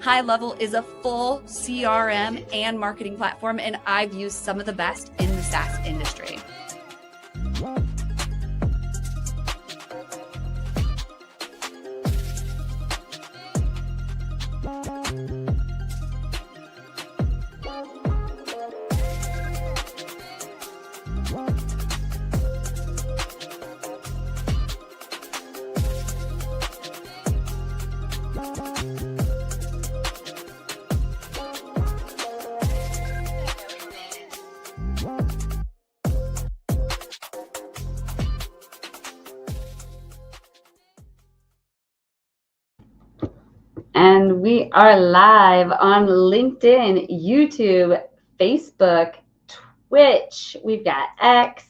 High Level is a full CRM and marketing platform, and I've used some of the best in the SaaS industry. And we are live on LinkedIn, YouTube, Facebook, Twitch. We've got X.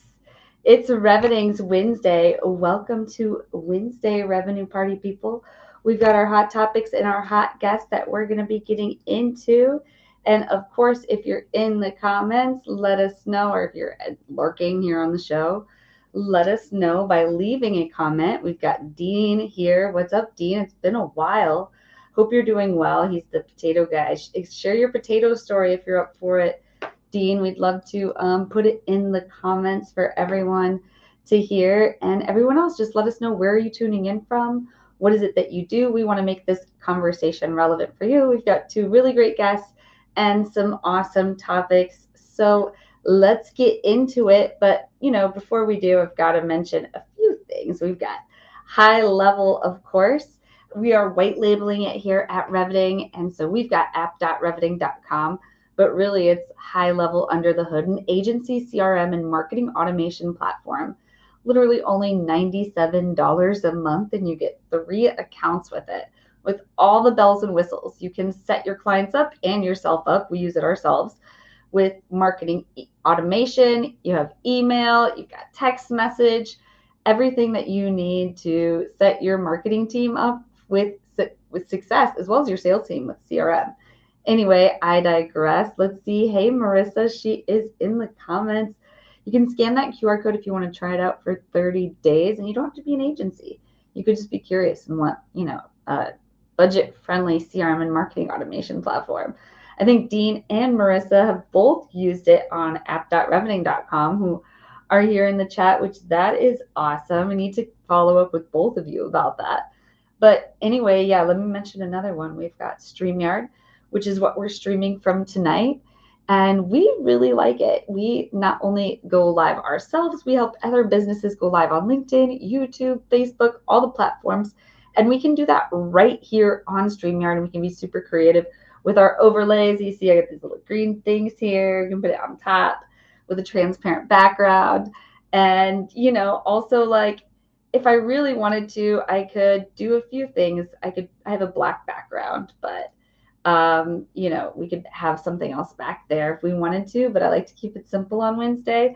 It's Revening's Wednesday. Welcome to Wednesday Revenue Party, people. We've got our hot topics and our hot guests that we're going to be getting into. And of course, if you're in the comments, let us know, or if you're lurking here on the show, let us know by leaving a comment. We've got Dean here. What's up, Dean? It's been a while. Hope you're doing well. He's the potato guy. Share your potato story if you're up for it, Dean. We'd love to put it in the comments for everyone to hear. And everyone else, just let us know, where are you tuning in from? What is it that you do? We want to make this conversation relevant for you. We've got two really great guests and some awesome topics. So let's get into it. But, before we do, I've got to mention a few things. We've got High Level, of course. We are white labeling it here at Revening. And so we've got app.revening.com, but really it's High Level under the hood, an agency, CRM, and marketing automation platform. Literally only $97 a month, and you get 3 accounts with it, with all the bells and whistles. You can set your clients up and yourself up. We use it ourselves with marketing automation. You have email, you've got text message, everything that you need to set your marketing team up with success, as well as your sales team with CRM. Anyway, I digress. Let's see. Hey, Marissa, she is in the comments. You can scan that QR code if you want to try it out for 30 days, and you don't have to be an agency. You could just be curious and want, a budget-friendly CRM and marketing automation platform. I think Dean and Marissa have both used it on app.revening.com, who are here in the chat, which that is awesome. I need to follow up with both of you about that. But anyway, yeah, let me mention another one. We've got StreamYard, which is what we're streaming from tonight. And we really like it. We not only go live ourselves, we help other businesses go live on LinkedIn, YouTube, Facebook, all the platforms. And we can do that right here on StreamYard. And we can be super creative with our overlays. You see, I got these little green things here. You can put it on top with a transparent background. And, also, like, if I really wanted to, I could do a few things. I have a black background, but, we could have something else back there if we wanted to, but I like to keep it simple on Wednesday.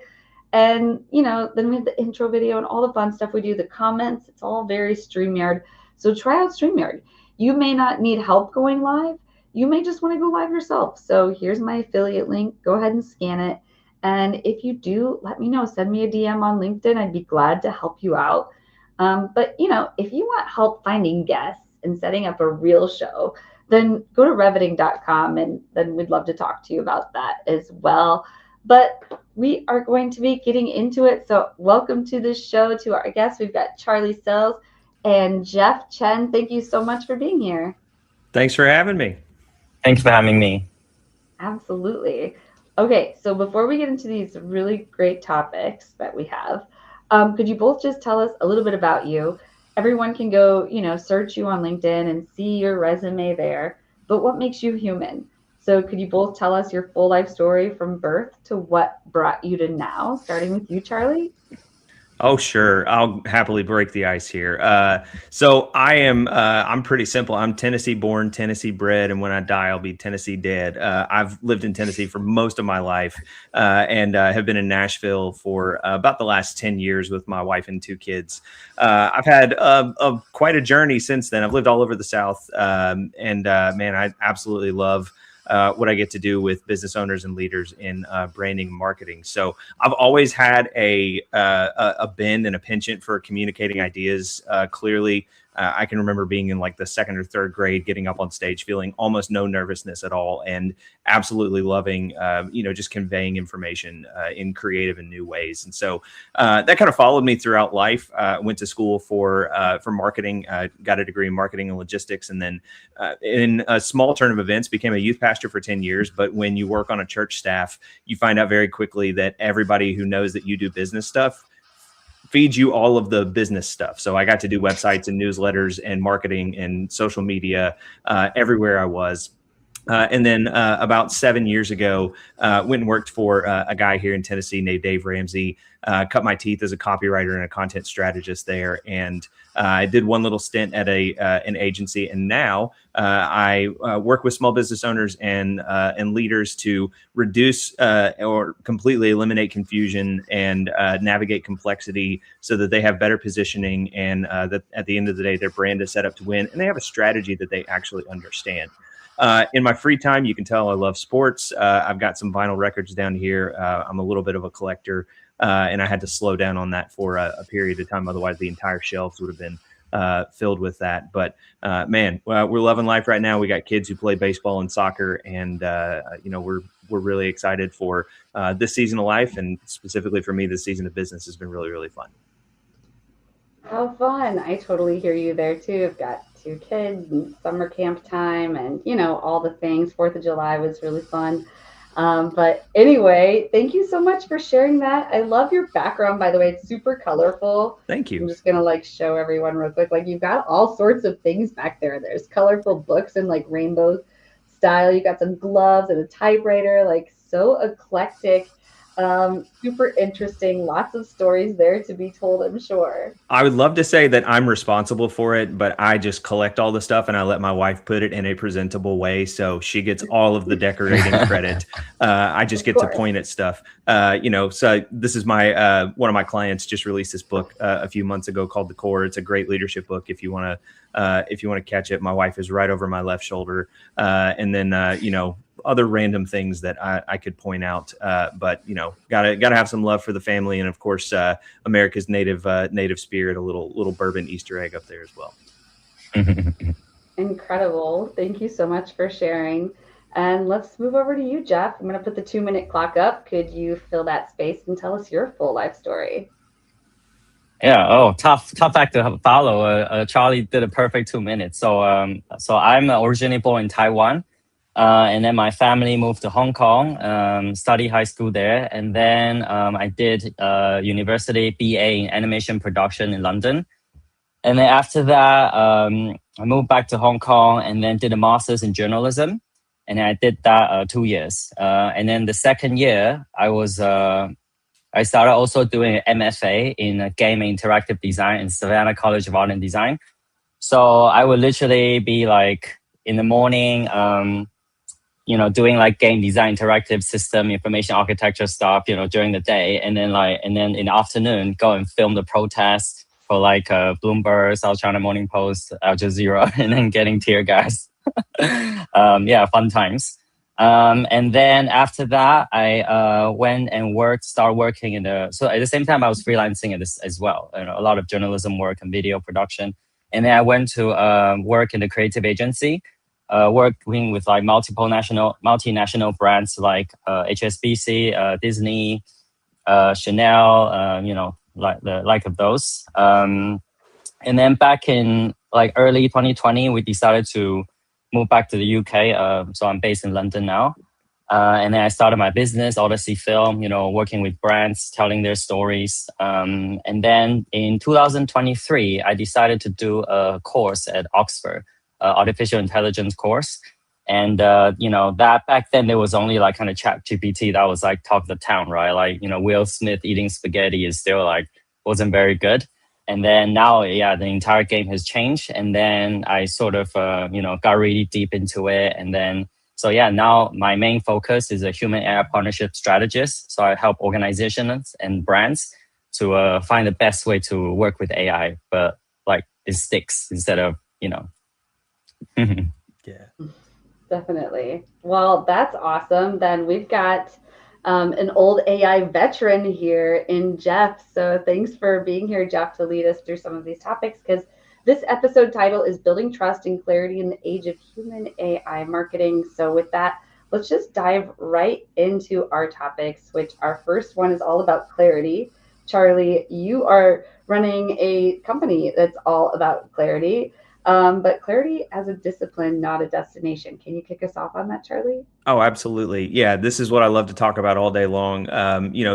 And, then we have the intro video and all the fun stuff we do, the comments. It's all very StreamYard. So try out StreamYard. You may not need help going live. You may just want to go live yourself. So here's my affiliate link. Go ahead and scan it. And if you do, let me know. Send me a DM on LinkedIn. I'd be glad to help you out. But, if you want help finding guests and setting up a real show, then go to reveting.com, and then we'd love to talk to you about that as well. But we are going to be getting into it. So welcome to the show to our guests. We've got Charlie Sells and Jeff Chen. Thank you so much for being here. Thanks for having me. Thanks for having me. Absolutely. Okay, so before we get into these really great topics that we have, could you both just tell us a little bit about you? Everyone can go, search you on LinkedIn and see your resume there. But what makes you human? So could you both tell us your full life story from birth to what brought you to now, starting with you, Charlie? Oh, sure. I'll happily break the ice here. So I'm pretty simple. I'm Tennessee born, Tennessee bred, and when I die, I'll be Tennessee dead. I've lived in Tennessee for most of my life and have been in Nashville for about the last 10 years with my wife and 2 kids. I've had quite a journey since then. I've lived all over the South, and man, I absolutely love what I get to do with business owners and leaders in branding and marketing. So I've always had a bend and a penchant for communicating ideas clearly. I can remember being in like the 2nd or 3rd grade, getting up on stage, feeling almost no nervousness at all, and absolutely loving, just conveying information in creative and new ways. And so that kind of followed me throughout life. Went to school for marketing, got a degree in marketing and logistics, and then in a small turn of events, became a youth pastor for 10 years. But when you work on a church staff, you find out very quickly that everybody who knows that you do business stuff feeds you all of the business stuff. So I got to do websites and newsletters and marketing and social media everywhere I was. And then about 7 years ago, went and worked for a guy here in Tennessee named Dave Ramsey. Cut my teeth as a copywriter and a content strategist there. And I did one little stint at an agency. And now I work with small business owners and leaders to reduce or completely eliminate confusion and navigate complexity so that they have better positioning and that at the end of the day, their brand is set up to win. And they have a strategy that they actually understand. In my free time, you can tell I love sports. I've got some vinyl records down here. I'm a little bit of a collector, and I had to slow down on that for a period of time. Otherwise, the entire shelves would have been filled with that. But man, we're loving life right now. We got kids who play baseball and soccer, and we're really excited for this season of life, and specifically for me, this season of business has been really, really fun. How fun. I totally hear you there too. I've got 2 kids and summer camp time and, all the things. 4th of July was really fun. But anyway, thank you so much for sharing that. I love your background, by the way. It's super colorful. Thank you. I'm just going to show everyone real quick. You've got all sorts of things back there. There's colorful books and rainbow style. You got some gloves and a typewriter, so eclectic. Super interesting. Lots of stories there to be told, I'm sure. I would love to say that I'm responsible for it, but I just collect all the stuff and I let my wife put it in a presentable way. So she gets all of the decorating credit. I just get to point at stuff. So this is my one of my clients just released this book a few months ago called The Core. It's a great leadership book. If you want to catch it, my wife is right over my left shoulder. And then, other random things that I could point out, but gotta have some love for the family, and of course America's native spirit, a little bourbon Easter egg up there as well. Incredible. Thank you so much for sharing. And let's move over to you, Jeff. I'm going to put the 2-minute clock up. Could you fill that space and tell us your full life story? Yeah. Oh, tough act to follow. Charlie did a perfect 2 minutes. So I'm originally born in Taiwan. And then my family moved to Hong Kong, studied high school there. And then I did university BA in animation production in London. And then after that, I moved back to Hong Kong and then did a master's in journalism. And I did that 2 years. And then the second year, I started also doing an MFA in game and interactive design in Savannah College of Art and Design. So I would literally be in the morning, doing game design, interactive system, information architecture stuff, during the day. And then in the afternoon, go and film the protests for Bloomberg, South China Morning Post, Al Jazeera, and then getting tear gas. Fun times. And then after that, I went and started working so at the same time, I was freelancing as well. A lot of journalism work and video production. And then I went to work in the creative agency. working with like multinational brands like HSBC, Disney, Chanel, like of those. And then back in like early 2020, we decided to move back to the UK. So I'm based in London now. And then I started my business, Odyssey Film, working with brands, telling their stories. And then in 2023, I decided to do a course at Oxford, artificial intelligence course. And, that back then there was only like kind of chat GPT that was like talk of the town, right? Like, Will Smith eating spaghetti is still like, wasn't very good. And then now, the entire game has changed. And then I sort of, got really deep into it. And then, so now my main focus is a human AI partnership strategist. So I help organizations and brands to find the best way to work with AI, but like it sticks instead of, Yeah. Definitely. Well, that's awesome. Then we've got an old AI veteran here in Jeff. So thanks for being here, Jeff, to lead us through some of these topics, because this episode title is Building Trust and Clarity in the Age of Human AI Marketing. So with that, let's just dive right into our topics, which our first one is all about clarity. Charlie, you are running a company that's all about clarity. But clarity as a discipline, not a destination. Can you kick us off on that, Charlie? Oh, absolutely. Yeah, this is what I love to talk about all day long.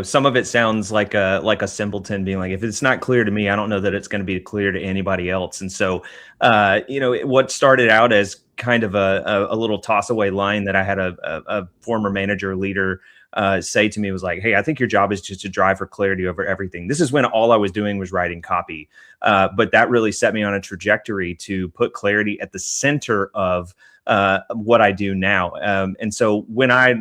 Some of it sounds like a simpleton being like, if it's not clear to me, I don't know that it's going to be clear to anybody else. And so, what started out as kind of a little toss away line that I had a former manager leader say to me was like, hey, I think your job is just to drive for clarity over everything. This is when all I was doing was writing copy. But that really set me on a trajectory to put clarity at the center of what I do now. And so my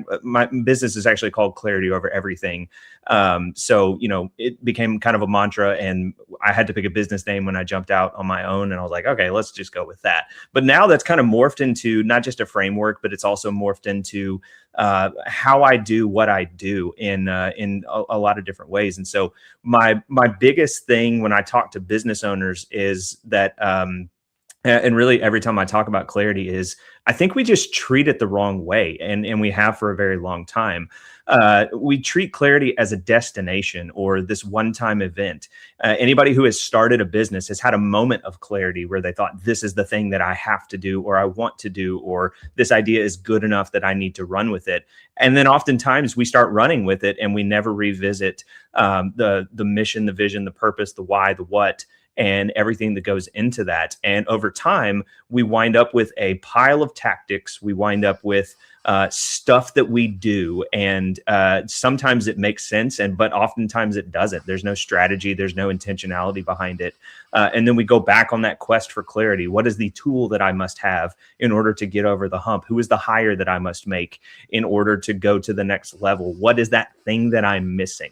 business is actually called Clarity Over Everything. It became kind of a mantra, and I had to pick a business name when I jumped out on my own, and I was like, okay, let's just go with that. But now that's kind of morphed into not just a framework, but it's also morphed into how I do what I do in a lot of different ways. And so my biggest thing when I talk to business owners is that, and really every time I talk about clarity, is I think we just treat it the wrong way, and we have for a very long time. We treat clarity as a destination or this one-time event. Anybody who has started a business has had a moment of clarity where they thought, this is the thing that I have to do, or I want to do, or this idea is good enough that I need to run with it. And then oftentimes we start running with it and we never revisit the mission, the vision, the purpose, the why, the what, and everything that goes into that. And over time, we wind up with a pile of tactics. We wind up with stuff that we do. And sometimes it makes sense, but oftentimes it doesn't. There's no strategy. There's no intentionality behind it. And then we go back on that quest for clarity. What is the tool that I must have in order to get over the hump? Who is the hire that I must make in order to go to the next level? What is that thing that I'm missing?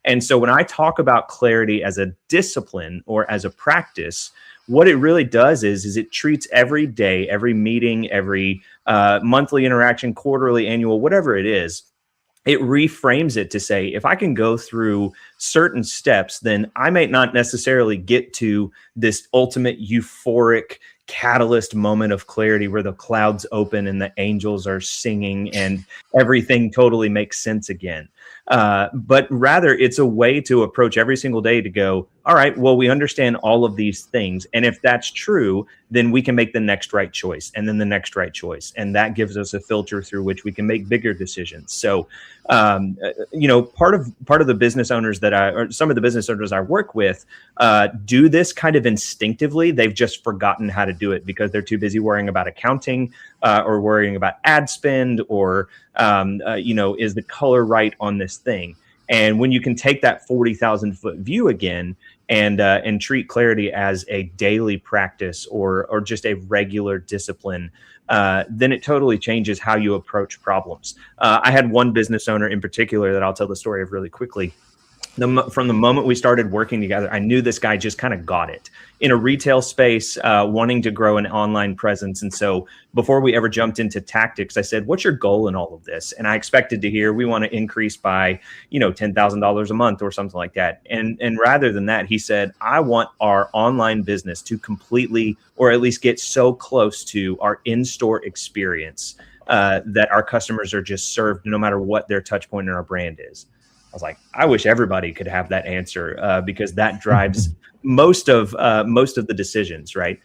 And so when I talk about clarity as a discipline or as a practice, what it really does is it treats every day, every meeting, every monthly interaction, quarterly, annual, whatever it is, it reframes it to say, if I can go through certain steps, then I may not necessarily get to this ultimate euphoric catalyst moment of clarity where the clouds open and the angels are singing and everything totally makes sense again. But rather, it's a way to approach every single day to go, all right, well, we understand all of these things. And if that's true, then we can make the next right choice and then the next right choice. And that gives us a filter through which we can make bigger decisions. So, part of the business owners or some of the business owners I work with do this kind of instinctively. They've just forgotten how to do it because they're too busy worrying about accounting or worrying about ad spend or, is the color right on this thing? And when you can take that 40,000 foot view again and treat clarity as a daily practice or just a regular discipline, then it totally changes how you approach problems. I had one business owner in particular that I'll tell the story of really quickly. From the moment we started working together, I knew this guy just kind of got it in a retail space, wanting to grow an online presence. And so before we ever jumped into tactics, I said, what's your goal in all of this? And I expected to hear, we want to increase by, $10,000 a month or something like that. And rather than that, he said, I want our online business to completely, or at least get so close to our in-store experience that our customers are just served no matter what their touch point in our brand is. I was like, I wish everybody could have that answer because that drives most of the decisions, right?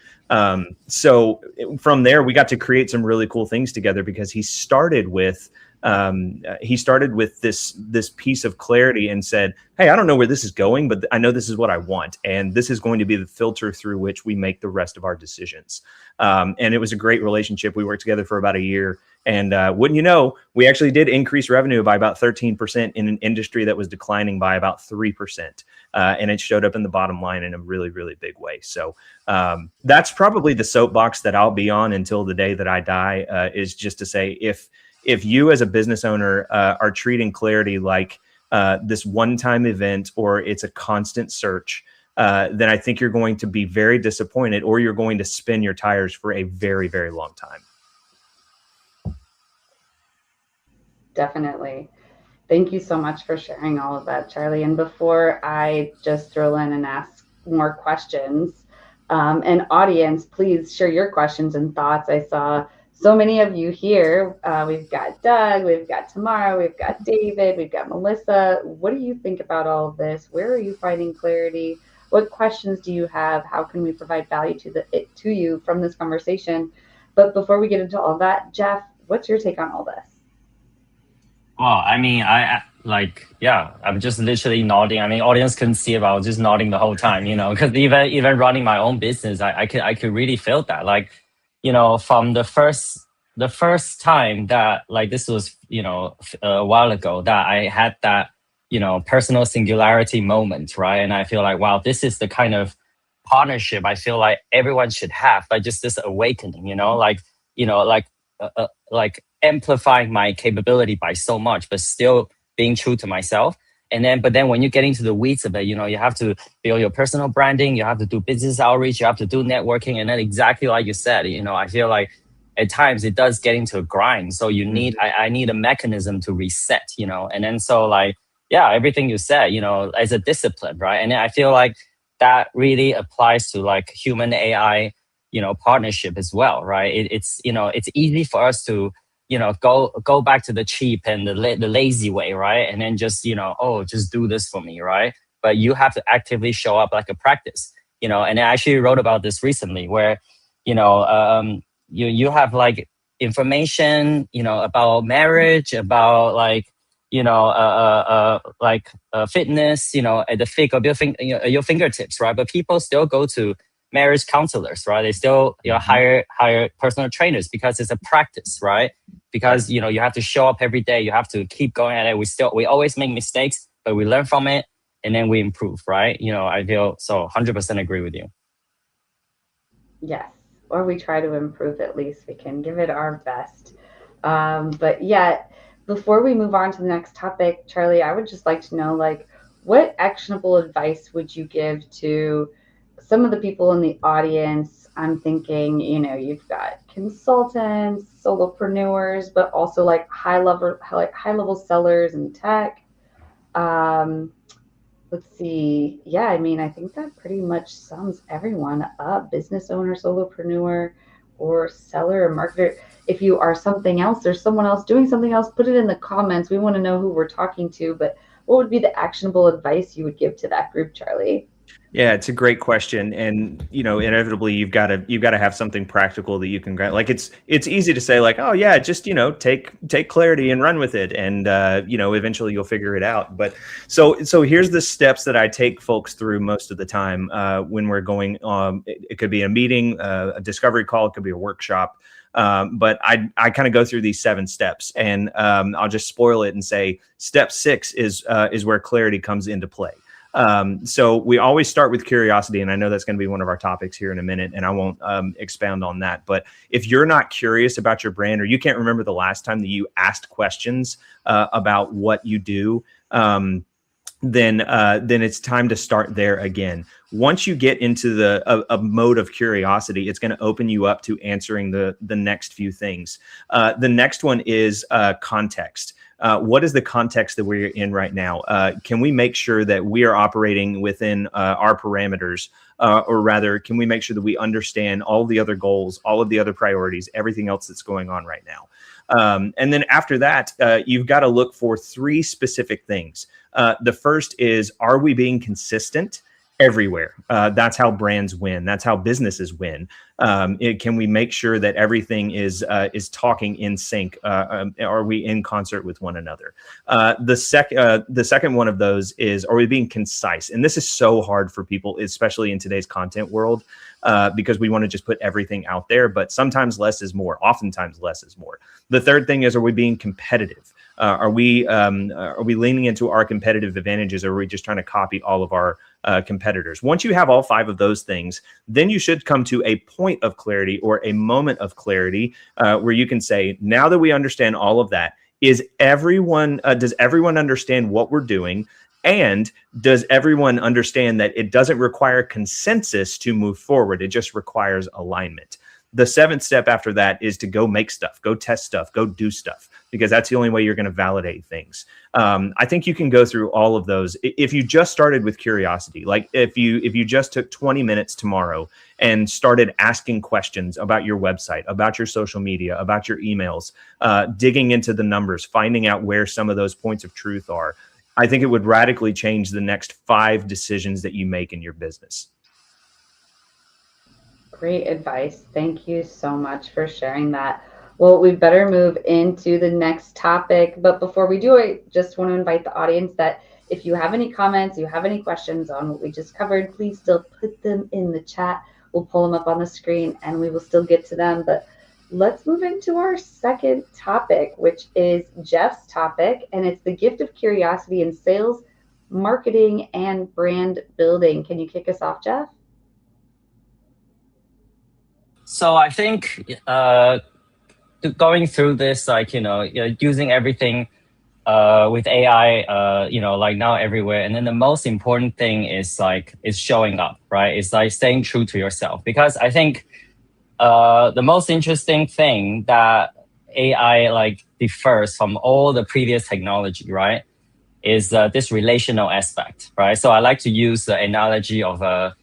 So from there, we got to create some really cool things together because he started with this piece of clarity and said, hey, I don't know where this is going, but I know this is what I want. And this is going to be the filter through which we make the rest of our decisions. And it was a great relationship. We worked together for about a year. And wouldn't you know, we actually did increase revenue by about 13% in an industry that was declining by about 3%. And it showed up in the bottom line in a really, really big way. So that's probably the soapbox that I'll be on until the day that I die, is just to say, if you as a business owner are treating clarity like this one-time event or it's a constant search, then I think you're going to be very disappointed, or you're going to spin your tires for a very, very long time. Definitely. Thank you so much for sharing all of that, Charlie. And before I just throw in and ask more questions, and audience, please share your questions and thoughts. I saw so many of you here. We've got Doug, we've got Tamara, we've got David, we've got Melissa. What do you think about all of this? Where are you finding clarity? What questions do you have? How can we provide value to you from this conversation? But before we get into all that, Jeff, what's your take on all this? Well, I mean, I'm just literally nodding. I mean, audience couldn't see it, but I was just nodding the whole time, because even running my own business, I could really feel that. Like, from the first time that, like, this was, a while ago, that I had that, personal singularity moment, right? And I feel like, wow, this is the kind of partnership I feel like everyone should have, like just this awakening, like amplifying my capability by so much, but still being true to myself. But then when you get into the weeds of it, you have to build your personal branding, you have to do business outreach, you have to do networking. And then exactly like you said, I feel like at times it does get into a grind. So I need a mechanism to reset, and then so like, yeah, everything you said, as a discipline, right? And I feel like that really applies to like human AI, partnership as well, right? It's easy for us to, go back to the cheap and the lazy way, right? And then just, just do this for me, right? But you have to actively show up like a practice, and I actually wrote about this recently where, you have like information, about marriage, about like, fitness, at the fig of your fingertips, right? But people still go to marriage counselors, right? They still hire personal trainers because it's a practice, right? Because you have to show up every day, you have to keep going at it. We always make mistakes, but we learn from it and then we improve, right? I feel so 100% agree with you. Yes, or we try to improve. At least we can give it our best. But yeah, before we move on to the next topic, Charlie, I would just like to know, like, what actionable advice would you give to some of the people in the audience? I'm thinking, you've got consultants, solopreneurs, but also like high level sellers in tech. Let's see. Yeah, I mean, I think that pretty much sums everyone up: business owner, solopreneur, or seller or marketer. If you are something else, there's someone else doing something else, put it in the comments. We want to know who we're talking to, but what would be the actionable advice you would give to that group, Charlie? Yeah, it's a great question, and inevitably you've got to have something practical that you can grab. Like it's easy to say like, oh yeah, just take clarity and run with it, and eventually you'll figure it out. But so here's the steps that I take folks through most of the time when we're going. It could be a meeting, a discovery call, it could be a workshop. But I kind of go through these 7 steps, and I'll just spoil it and say step 6 is where clarity comes into play. So we always start with curiosity, and I know that's going to be one of our topics here in a minute, and I won't expound on that. But if you're not curious about your brand, or you can't remember the last time that you asked questions about what you do, then it's time to start there again. Once you get into a mode of curiosity, it's going to open you up to answering the next few things. The next one is context. What is the context that we're in right now? Can we make sure that we are operating within our parameters? Or rather, can we make sure that we understand all the other goals, all of the other priorities, everything else that's going on right now? And then after that, you've got to look for 3 specific things. The first is, are we being consistent everywhere? That's how brands win. That's how businesses win. Can we make sure that everything is talking in sync? Are we in concert with one another? The second one of those is, are we being concise? And this is so hard for people, especially in today's content world, because we want to just put everything out there. But sometimes less is more. Oftentimes less is more. The third thing is, are we being competitive? Are we leaning into our competitive advantages, or are we just trying to copy all of our competitors? Once you have all 5 of those things, then you should come to a point of clarity, or a moment of clarity, where you can say, now that we understand all of that, does everyone understand what we're doing? And does everyone understand that it doesn't require consensus to move forward? It just requires alignment. The 7th step after that is to go make stuff, go test stuff, go do stuff, because that's the only way you're going to validate things. I think you can go through all of those. If you just started with curiosity, like if you just took 20 minutes tomorrow and started asking questions about your website, about your social media, about your emails, digging into the numbers, finding out where some of those points of truth are, I think it would radically change the next 5 decisions that you make in your business. Great advice. Thank you so much for sharing that. Well, we better move into the next topic. But before we do, I just want to invite the audience that if you have any comments, you have any questions on what we just covered, please still put them in the chat. We'll pull them up on the screen and we will still get to them. But let's move into our second topic, which is Jeff's topic. And it's the gift of curiosity in sales, marketing, and brand building. Can you kick us off, Jeff? So I think going through this, like, using everything with AI, like now everywhere. And then the most important thing is showing up, right? It's like staying true to yourself. Because I think the most interesting thing that AI differs from all the previous technology, right, is this relational aspect, right? So I like to use the analogy of a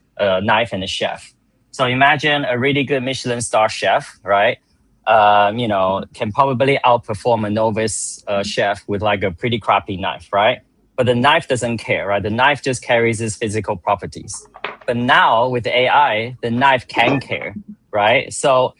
knife and a chef. So imagine a really good Michelin star chef, right? Can probably outperform a novice chef with a pretty crappy knife, right? But the knife doesn't care, right? The knife just carries its physical properties. But now with the AI, the knife can care, right? So,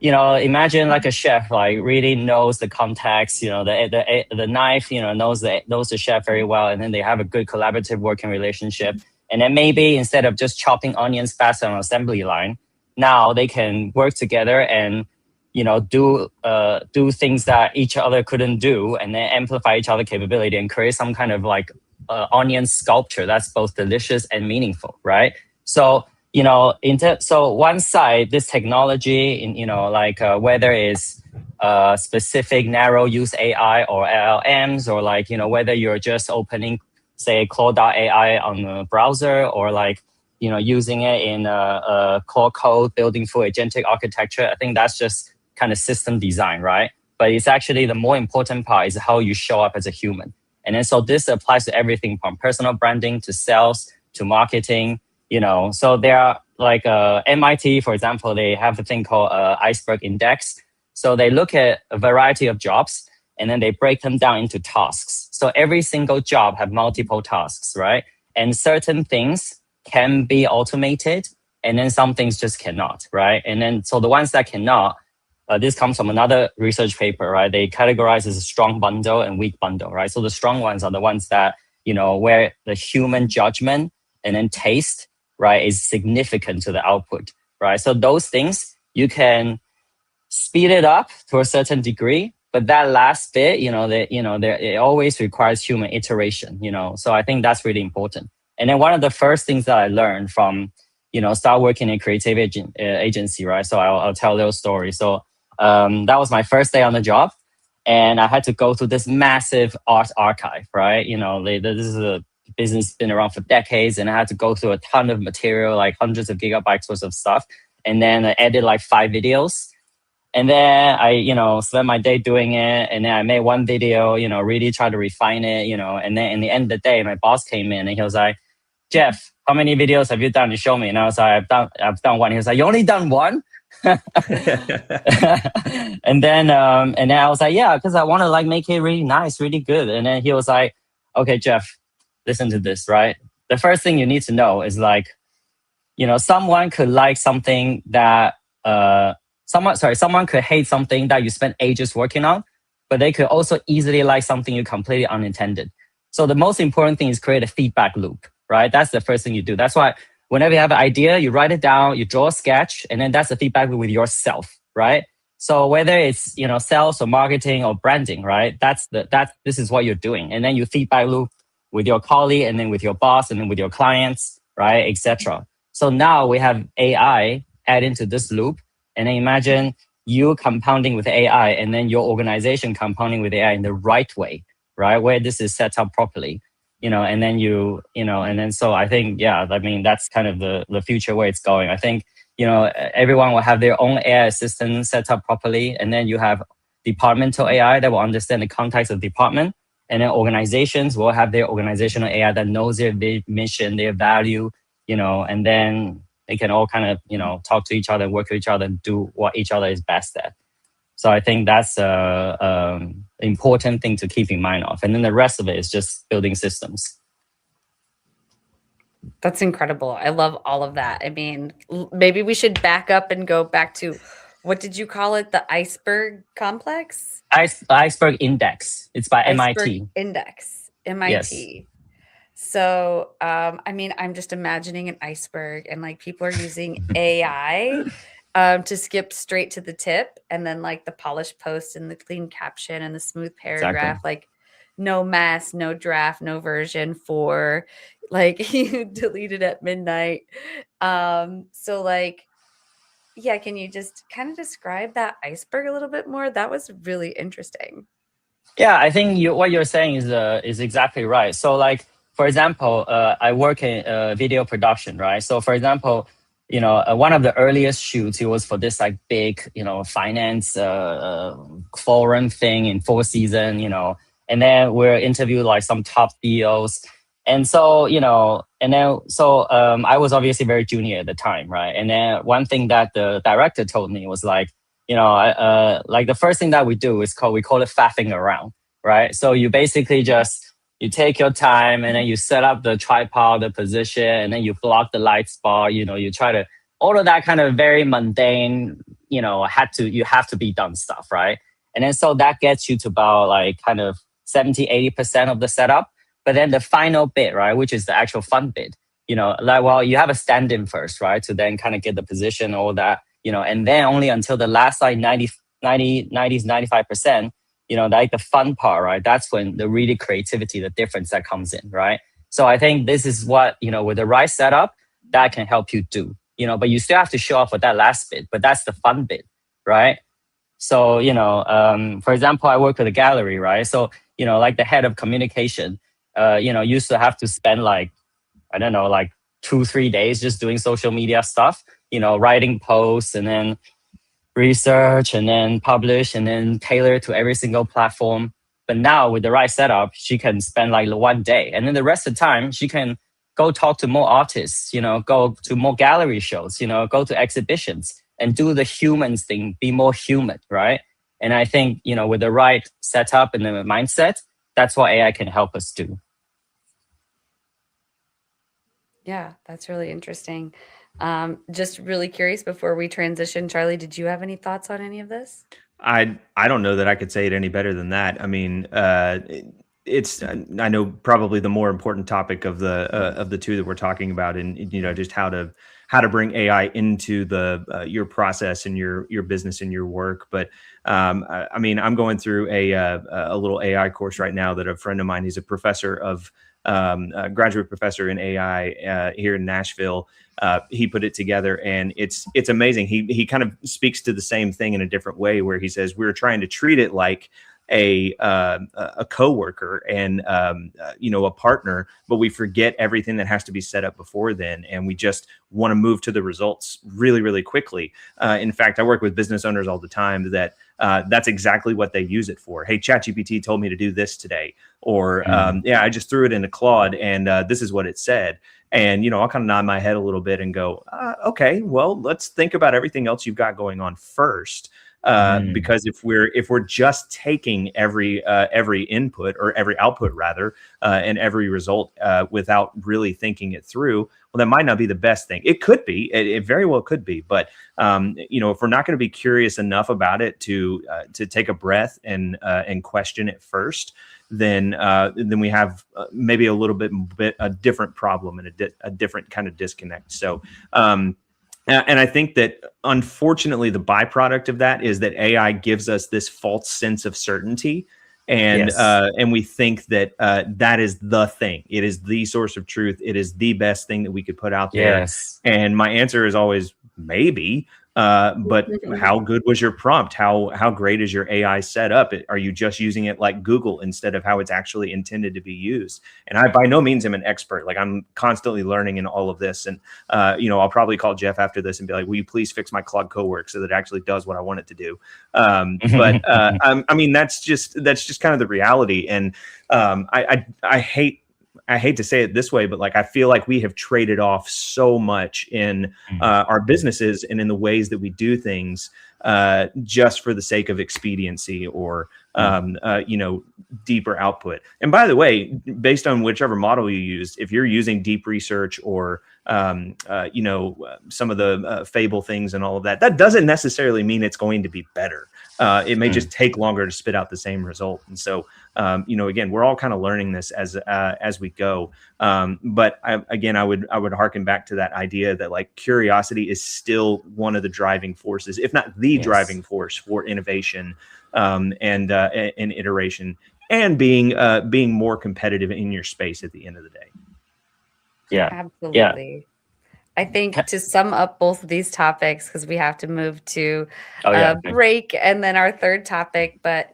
imagine a chef really knows the context, the knife, knows the chef very well, and then they have a good collaborative working relationship. And then maybe instead of just chopping onions fast on an assembly line, now they can work together and do things that each other couldn't do, and then amplify each other's capability and create some kind of onion sculpture that's both delicious and meaningful, right? So so one side, this technology, whether it's specific narrow use AI or LLMs, or whether you're just opening, say, Claude.ai on the browser, or using it in core code, building full agentic architecture. I think that's just kind of system design, right? But it's actually the more important part is how you show up as a human. And then so this applies to everything from personal branding to sales to marketing. So there are MIT, for example, they have a thing called iceberg index. So they look at a variety of jobs and then they break them down into tasks. So every single job have multiple tasks, right? And certain things can be automated, and then some things just cannot, right? And then so the ones that cannot, this comes from another research paper, right? They categorize as a strong bundle and weak bundle, right? So the strong ones are the ones that, where the human judgment and then taste, right, is significant to the output, right? So those things, you can speed it up to a certain degree, but that last bit, it always requires human iteration, So I think that's really important. And then one of the first things that I learned from, start working in a creative agency, right? So I'll tell a little story. So that was my first day on the job, and I had to go through this massive art archive, right? This is a business been around for decades, and I had to go through a ton of material, like hundreds of gigabytes worth of stuff, and then I edit like 5 videos. And then I, spent my day doing it. And then I made one video, really try to refine it, and then in the end of the day, my boss came in and he was like, Jeff, how many videos have you done? You show me. And I was like, I've done one. He was like, you only done one? and then I was like, yeah, because I want to like make it really nice, really good. And then he was like, okay, Jeff, listen to this, right? The first thing you need to know is like, someone could like something that, someone could hate something that you spent ages working on, but they could also easily like something you completely unintended. So the most important thing is create a feedback loop, right? That's the first thing you do. That's why whenever you have an idea, you write it down, you draw a sketch, and then that's the feedback loop with yourself, right? So whether it's, sales or marketing or branding, right? This is what you're doing. And then you feedback loop with your colleague, and then with your boss, and then with your clients, right? Etc. So now we have AI add into this loop. And then imagine you compounding with AI, and then your organization compounding with AI in the right way, right? Where this is set up properly, and then and then so I think, yeah, I mean, that's kind of the future where it's going. I think, everyone will have their own AI assistant set up properly. And then you have departmental AI that will understand the context of department. And then organizations will have their organizational AI that knows their mission, their value, and then they can all kind of, talk to each other, work with each other, and do what each other is best at. So I think that's an important thing to keep in mind of. And then the rest of it is just building systems. That's incredible. I love all of that. I mean, maybe we should back up and go back to, what did you call it? The iceberg complex? Iceberg Index. It's by Iceberg MIT. Index, MIT. Yes. So, I mean, I'm just imagining an iceberg, and like people are using AI to skip straight to the tip, and then like the polished post and the clean caption and the smooth paragraph, exactly. Like no mess, no draft, no version 4, like you deleted at midnight. So like, yeah, can you just kind of describe that iceberg a little bit more? That was really interesting. Yeah, I think what you're saying is exactly right. So like, for example, I work in video production, right? So for example, one of the earliest shoots, it was for this like big, finance forum thing in Four Seasons, and then we're interviewed like some top CEOs. And so, I was obviously very junior at the time, right? And then one thing that the director told me was like, like the first thing that we do is we call it faffing around, right? So you basically you take your time, and then you set up the tripod, the position, and then you block the light spot, you try to, all of that kind of very mundane, you have to be done stuff, right? And then so that gets you to about like kind of 70, 80% of the setup. But then the final bit, right, which is the actual fun bit, like, well, you have a stand-in first, right? To then kind of get the position, all that, and then only until the last like 95%, like the fun part, right? That's when the really creativity, the difference that comes in, right? So I think this is what, with the right setup, that can help you do, but you still have to show off with that last bit, but that's the fun bit, right? So, for example, I work with a gallery, right? So, like the head of communication, used to have to spend like, I don't know, like 2-3 days just doing social media stuff, writing posts, and then research, and then publish, and then tailor to every single platform. But now with the right setup, she can spend like 1 day, and then the rest of the time she can go talk to more artists, go to more gallery shows, go to exhibitions, and do the humans thing, be more human, right? And I think, with the right setup and the mindset, that's what AI can help us do. Yeah, that's really interesting. Just really curious, before we transition, Charlie, did you have any thoughts on any of this? I don't know that I could say it any better than that. I mean, it's, I know, probably the more important topic of the two that we're talking about, and just how to bring AI into your process and your business and your work. But I mean, I'm going through a little AI course right now that a friend of mine, he's a professor of a graduate professor in AI here in Nashville. He put it together, and it's amazing. He kind of speaks to the same thing in a different way, where he says we're trying to treat it like a coworker and a partner, but we forget everything that has to be set up before then, and we just want to move to the results really, really quickly. In fact, I work with business owners all the time that that's exactly what they use it for. Hey, ChatGPT told me to do this today, or I just threw it into Claude, and this is what it said. And I'll kind of nod my head a little bit and go, okay, well, let's think about everything else you've got going on first. Because if we're just taking every input, or every output rather, and every result without really thinking it through, well, that might not be the best thing. It could be, it very well could be, but if we're not going to be curious enough about it to take a breath and question it first, then we have maybe a little bit a different problem and a different kind of disconnect. So. And I think that, unfortunately, the byproduct of that is that AI gives us this false sense of certainty, and we think that that is the thing. It is the source of truth. It is the best thing that we could put out there. Yes. And my answer is always maybe. But how good was your prompt? How great is your AI set up? Are you just using it like Google instead of how it's actually intended to be used? And I by no means am an expert. Like, I'm constantly learning in all of this. And I'll probably call Jeff after this and be like, will you please fix my Claude Cowork so that it actually does what I want it to do? But I mean, that's just kind of the reality. And I hate to say it this way, but like, I feel like we have traded off so much in our businesses and in the ways that we do things just for the sake of expediency or, deeper output. And by the way, based on whichever model you use, if you're using deep research or, some of the Fable things and all of that, that doesn't necessarily mean it's going to be better. It may just take longer to spit out the same result. And so, again, we're all kind of learning this as we go. But I would harken back to that idea that, like, curiosity is still one of the driving forces, if not the driving force, for innovation and iteration, and being more competitive in your space at the end of the day. Yeah, absolutely. Yeah. I think to sum up both of these topics, because we have to move to break and then our third topic. But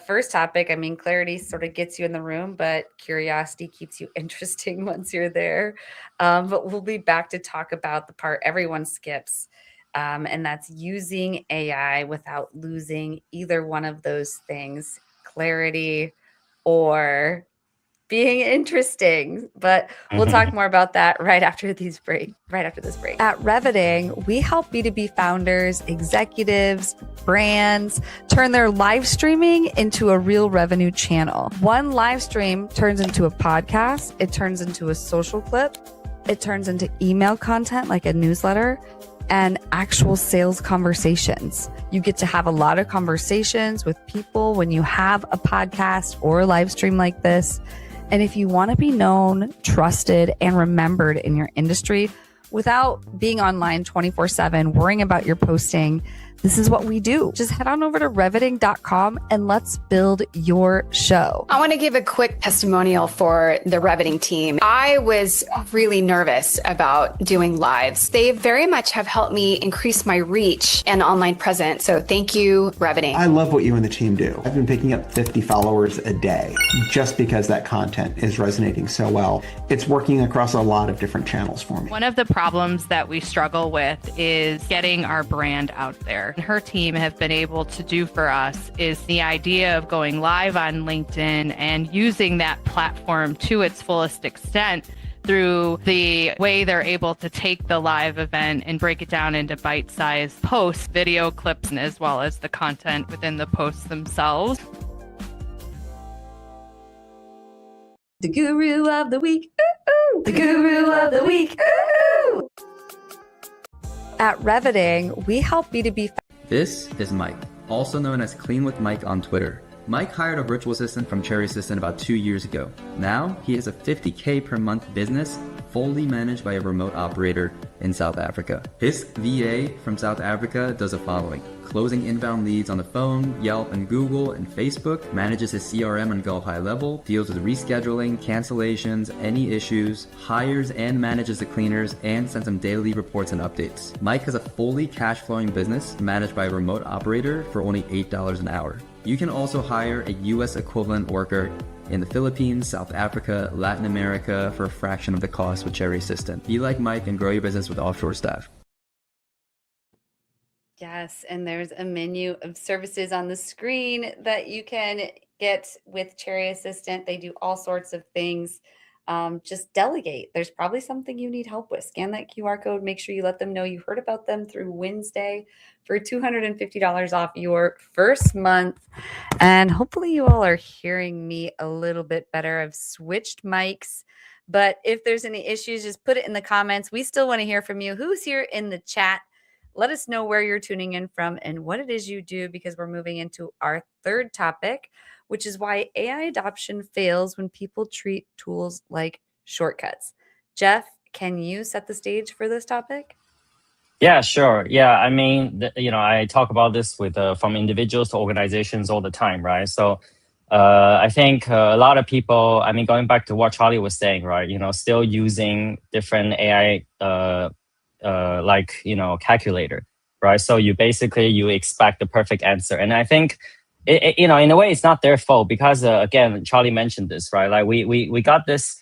first topic, I mean, clarity sort of gets you in the room, but curiosity keeps you interesting once you're there. But we'll be back to talk about the part everyone skips, and that's using AI without losing either one of those things, clarity or being interesting. But we'll talk more about that right after this break. At Reviting, we help B2B founders, executives, brands turn their live streaming into a real revenue channel. One live stream turns into a podcast. It turns into a social clip. It turns into email content like a newsletter and actual sales conversations. You get to have a lot of conversations with people when you have a podcast or a live stream like this. And if you want to be known, trusted, and remembered in your industry without being online 24/7, worrying about your posting, this is what we do. Just head on over to reviting.com and let's build your show. I want to give a quick testimonial for the Reviting team. I was really nervous about doing lives. They very much have helped me increase my reach and online presence. So thank you, Reviting. I love what you and the team do. I've been picking up 50 followers a day just because that content is resonating so well. It's working across a lot of different channels for me. One of the problems that we struggle with is getting our brand out there. Her team have been able to do for us is the idea of going live on LinkedIn and using that platform to its fullest extent through the way they're able to take the live event and break it down into bite-sized posts, video clips, as well as the content within the posts themselves. The Guru of the Week. Ooh, ooh. The Guru of the Week. Ooh, ooh. At Reviting, we help B2B. This is Mike, also known as Clean with Mike on Twitter. Mike hired a virtual assistant from Cherry Assistant about 2 years ago. Now he has a $50K per month business, fully managed by a remote operator, in South Africa. His VA from South Africa does the following: closing inbound leads on the phone, Yelp and Google and Facebook, manages his CRM on Go High Level, deals with rescheduling, cancellations, any issues, hires and manages the cleaners, and sends them daily reports and updates. Mike has a fully cash flowing business managed by a remote operator for only $8 an hour. You can also hire a US equivalent worker in the Philippines, South Africa, Latin America for a fraction of the cost with Cherry Assistant. Be like Mike and grow your business with offshore staff. Yes, and there's a menu of services on the screen that you can get with Cherry Assistant. They do all sorts of things. Just delegate. There's probably something you need help with. Scan that QR code. Make sure you let them know you heard about them through WinsDay for $250 off your first month. And hopefully you all are hearing me a little bit better. I've switched mics, but if there's any issues, just put it in the comments. We still want to hear from you. Who's here in the chat? Let us know where you're tuning in from and what it is you do, because we're moving into our third topic, which is why AI adoption fails when people treat tools like shortcuts. Jeff, can you set the stage for this topic? Yeah, sure. Yeah, I mean, I talk about this with from individuals to organizations all the time, right? So I think a lot of people, I mean, going back to what Charlie was saying, right? Still using different AI calculator, right? So you expect the perfect answer. And I think, in a way, it's not their fault because, again, Charlie mentioned this, right? Like we got this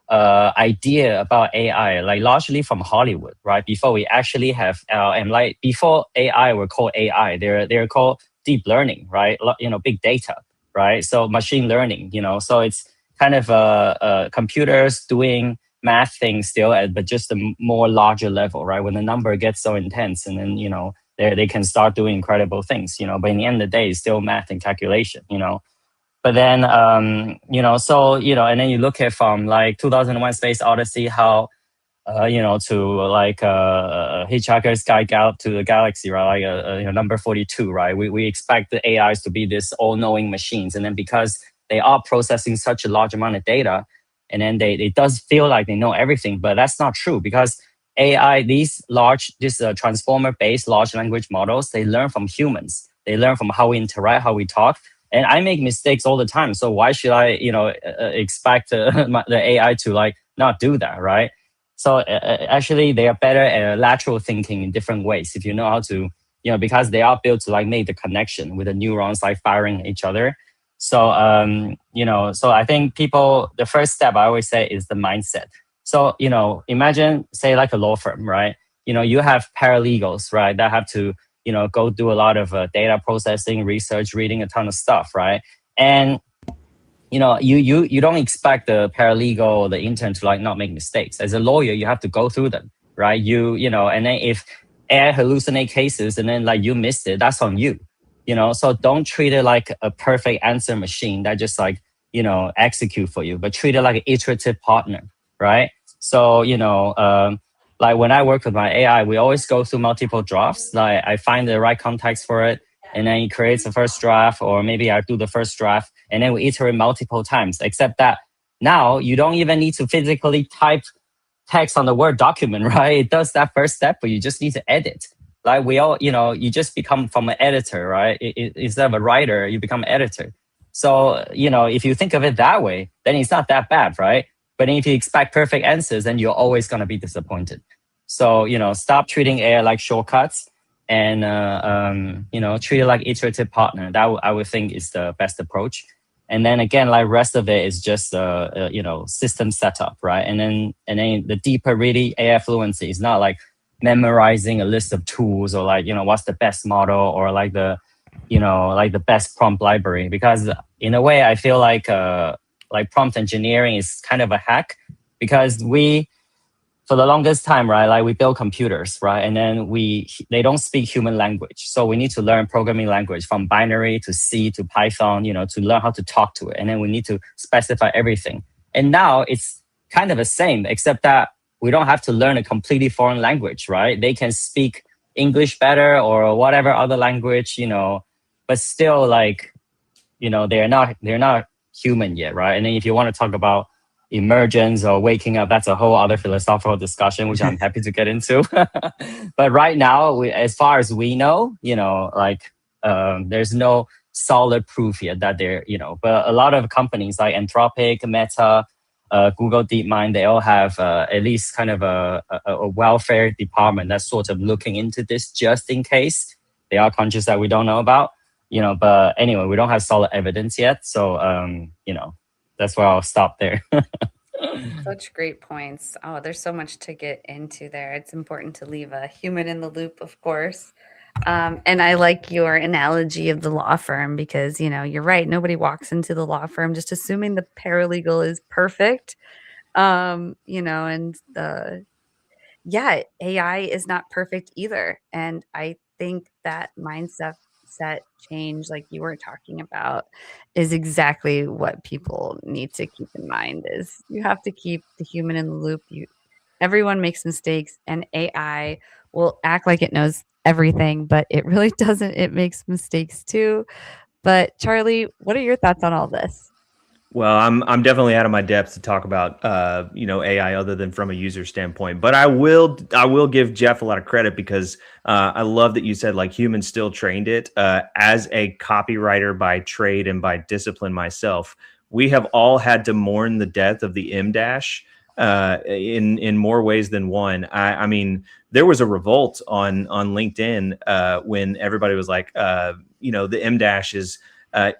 idea about AI, like largely from Hollywood, right? Before we actually have LM, like before AI were called AI, they're called deep learning, right? Big data, right? So machine learning, so it's kind of computers doing math things still, but just a more larger level, right? When the number gets so intense, and then they can start doing incredible things, but in the end of the day, it's still math and calculation, But then, and then you look at from like 2001 Space Odyssey, how, to like Hitchhiker's Guide to the Galaxy, right? Like number 42, right? We expect the AIs to be this all-knowing machines. And then because they are processing such a large amount of data, and then it does feel like they know everything, but that's not true because AI, these transformer-based large language models, they learn from humans. They learn from how we interact, how we talk. And I make mistakes all the time. So why should I, expect the AI to like not do that, right? So actually, they are better at lateral thinking in different ways. If you know how to, because they are built to like make the connection with the neurons like firing each other. So so I think the first step I always say is the mindset. So imagine say like a law firm, right? You have paralegals, right, that have to go do a lot of data processing, research, reading a ton of stuff, right? And you don't expect the paralegal or the intern to like not make mistakes. As a lawyer, you have to go through them, right? And then if AI hallucinate cases and then like you missed it, that's on you. So don't treat it like a perfect answer machine that just like execute for you, but treat it like an iterative partner, right? So like when I work with my AI, we always go through multiple drafts. Like I find the right context for it, and then it creates the first draft, or maybe I do the first draft, and then we iterate multiple times. Except that now you don't even need to physically type text on the Word document, right? It does that first step, but you just need to edit. Like we all, you just become from an editor, right? Instead of a writer, you become an editor. So, if you think of it that way, then it's not that bad, right? But if you expect perfect answers, then you're always going to be disappointed. So, stop treating AI like shortcuts and, treat it like iterative partner. That I would think is the best approach. And then again, like rest of it is just, system setup, right? And then the deeper really AI fluency is not like memorizing a list of tools or like, what's the best model or like the best prompt library. Because in a way, I feel like prompt engineering is kind of a hack because for the longest time, right, like we build computers, right? And then they don't speak human language. So we need to learn programming language from binary to C to Python, to learn how to talk to it. And then we need to specify everything. And now it's kind of the same, except that we don't have to learn a completely foreign language, right? They can speak English better or whatever other language, but still like, they're not human yet, right? And then if you want to talk about emergence or waking up. That's a whole other philosophical discussion, which I'm happy to get into. But right now, as far as we know, like there's no solid proof yet that they're, but a lot of companies like Anthropic, Meta, Google DeepMind, they all have at least kind of a welfare department that's sort of looking into this just in case they are conscious that we don't know about, but anyway, we don't have solid evidence yet. So, that's where I'll stop there. Such great points. Oh, there's so much to get into there. It's important to leave a human in the loop, of course. And I like your analogy of the law firm because, you're right. Nobody walks into the law firm just assuming the paralegal is perfect. And yeah, AI is not perfect either. And I think that mindset change, like you were talking about, is exactly what people need to keep in mind is you have to keep the human in the loop. Everyone makes mistakes and AI will act like it knows everything, but it really doesn't. It makes mistakes too. But Charlie, what are your thoughts on all this? Well, I'm definitely out of my depth to talk about AI other than from a user standpoint. But I will give Jeff a lot of credit because I love that you said like humans still trained it. As a copywriter by trade and by discipline myself, we have all had to mourn the death of the M dash in more ways than one. I mean, there was a revolt on LinkedIn when everybody was like, the M dash is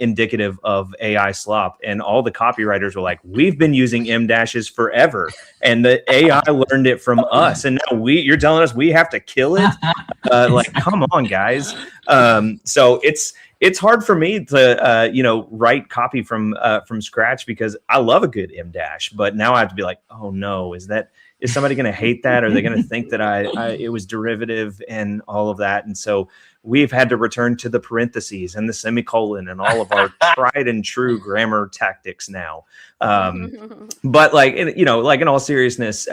indicative of AI slop. And all the copywriters were like, we've been using M dashes forever. And the AI learned it from us. And now you're telling us we have to kill it? Like, come on, guys. So it's hard for me to, write copy from scratch because I love a good M dash, but now I have to be like, oh no, is somebody going to hate that? Are they going to think that it was derivative and all of that? And so we've had to return to the parentheses and the semicolon and all of our tried and true grammar tactics now. But in all seriousness,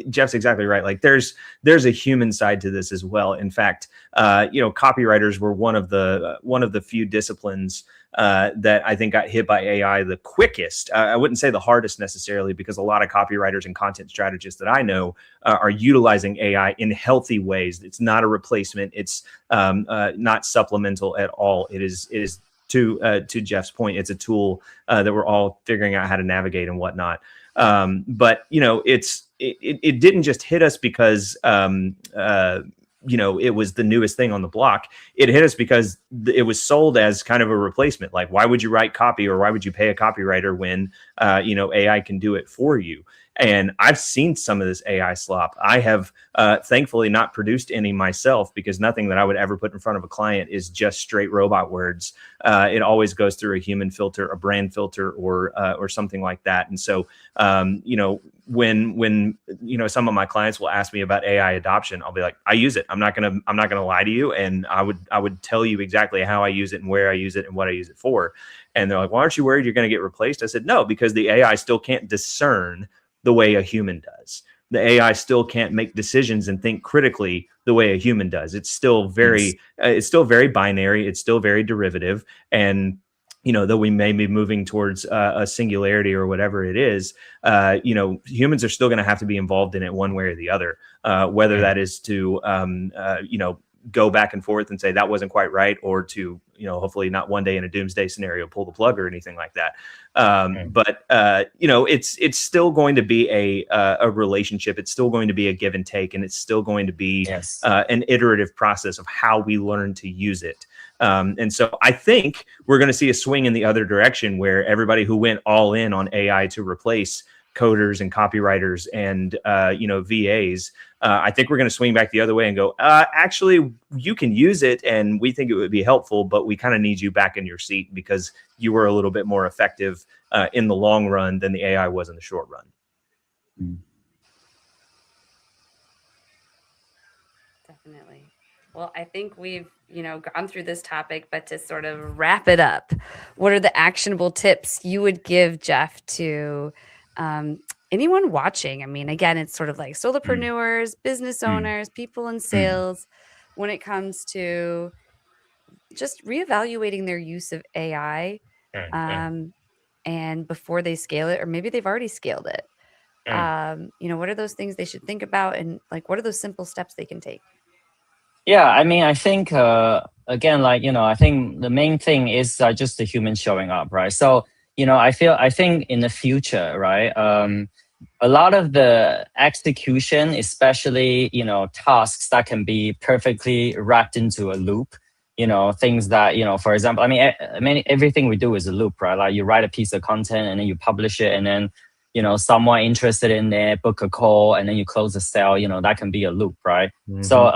Jeff's exactly right. Like there's a human side to this as well. In fact, copywriters were one of the few disciplines that I think got hit by AI the quickest. I wouldn't say the hardest necessarily, because a lot of copywriters and content strategists that I know are utilizing AI in healthy ways. It's not a replacement. It's not supplemental at all. It is to Jeff's point, it's a tool that we're all figuring out how to navigate and whatnot. But it didn't just hit us because it was the newest thing on the block. It hit us because it was sold as kind of a replacement. Like, why would you write copy or why would you pay a copywriter when, AI can do it for you? And I've seen some of this AI slop. I have thankfully not produced any myself because nothing that I would ever put in front of a client is just straight robot words. It always goes through a human filter, a brand filter, or something like that. And so, when some of my clients will ask me about AI adoption, I'll be like, I use it. I'm not gonna lie to you, and I would tell you exactly how I use it and where I use it and what I use it for. And they're like, well, aren't you worried you're going to get replaced? I said, no, because the AI still can't discern the way a human does. The AI still can't make decisions and think critically the way a human does. It's still very binary. It's still very derivative. And though we may be moving towards a singularity or whatever it is, humans are still going to have to be involved in it one way or the other, whether that is to, go back and forth and say that wasn't quite right, or to, hopefully not one day in a doomsday scenario, pull the plug or anything like that. But it's still going to be a relationship. It's still going to be a give and take, and it's still going to be an iterative process of how we learn to use it. And so I think we're going to see a swing in the other direction where everybody who went all in on AI to replace coders and copywriters and, VAs, I think we're going to swing back the other way and go, actually, you can use it and we think it would be helpful, but we kind of need you back in your seat because you were a little bit more effective in the long run than the AI was in the short run. Definitely. Well, I think we've, gone through this topic, but to sort of wrap it up, what are the actionable tips you would give, Jeff, to anyone watching? I mean, again, it's sort of like solopreneurs, business owners, people in sales, when it comes to just reevaluating their use of AI. and before they scale it, or maybe they've already scaled it. What are those things they should think about, and like what are those simple steps they can take? Yeah, I mean, I think again, I think the main thing is just the human showing up, right? So I think in the future, right, a lot of the execution, especially tasks that can be perfectly wrapped into a loop, things that for example, I mean everything we do is a loop, right? Like you write a piece of content and then you publish it, and then someone interested in there book a call, and then you close the sale. That can be a loop, right? Mhm. So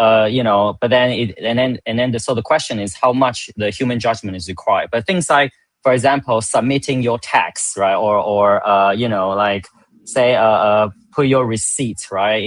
but then so the question is how much the human judgment is required. But things like, for example, submitting your tax, right, or like say put your receipts, right,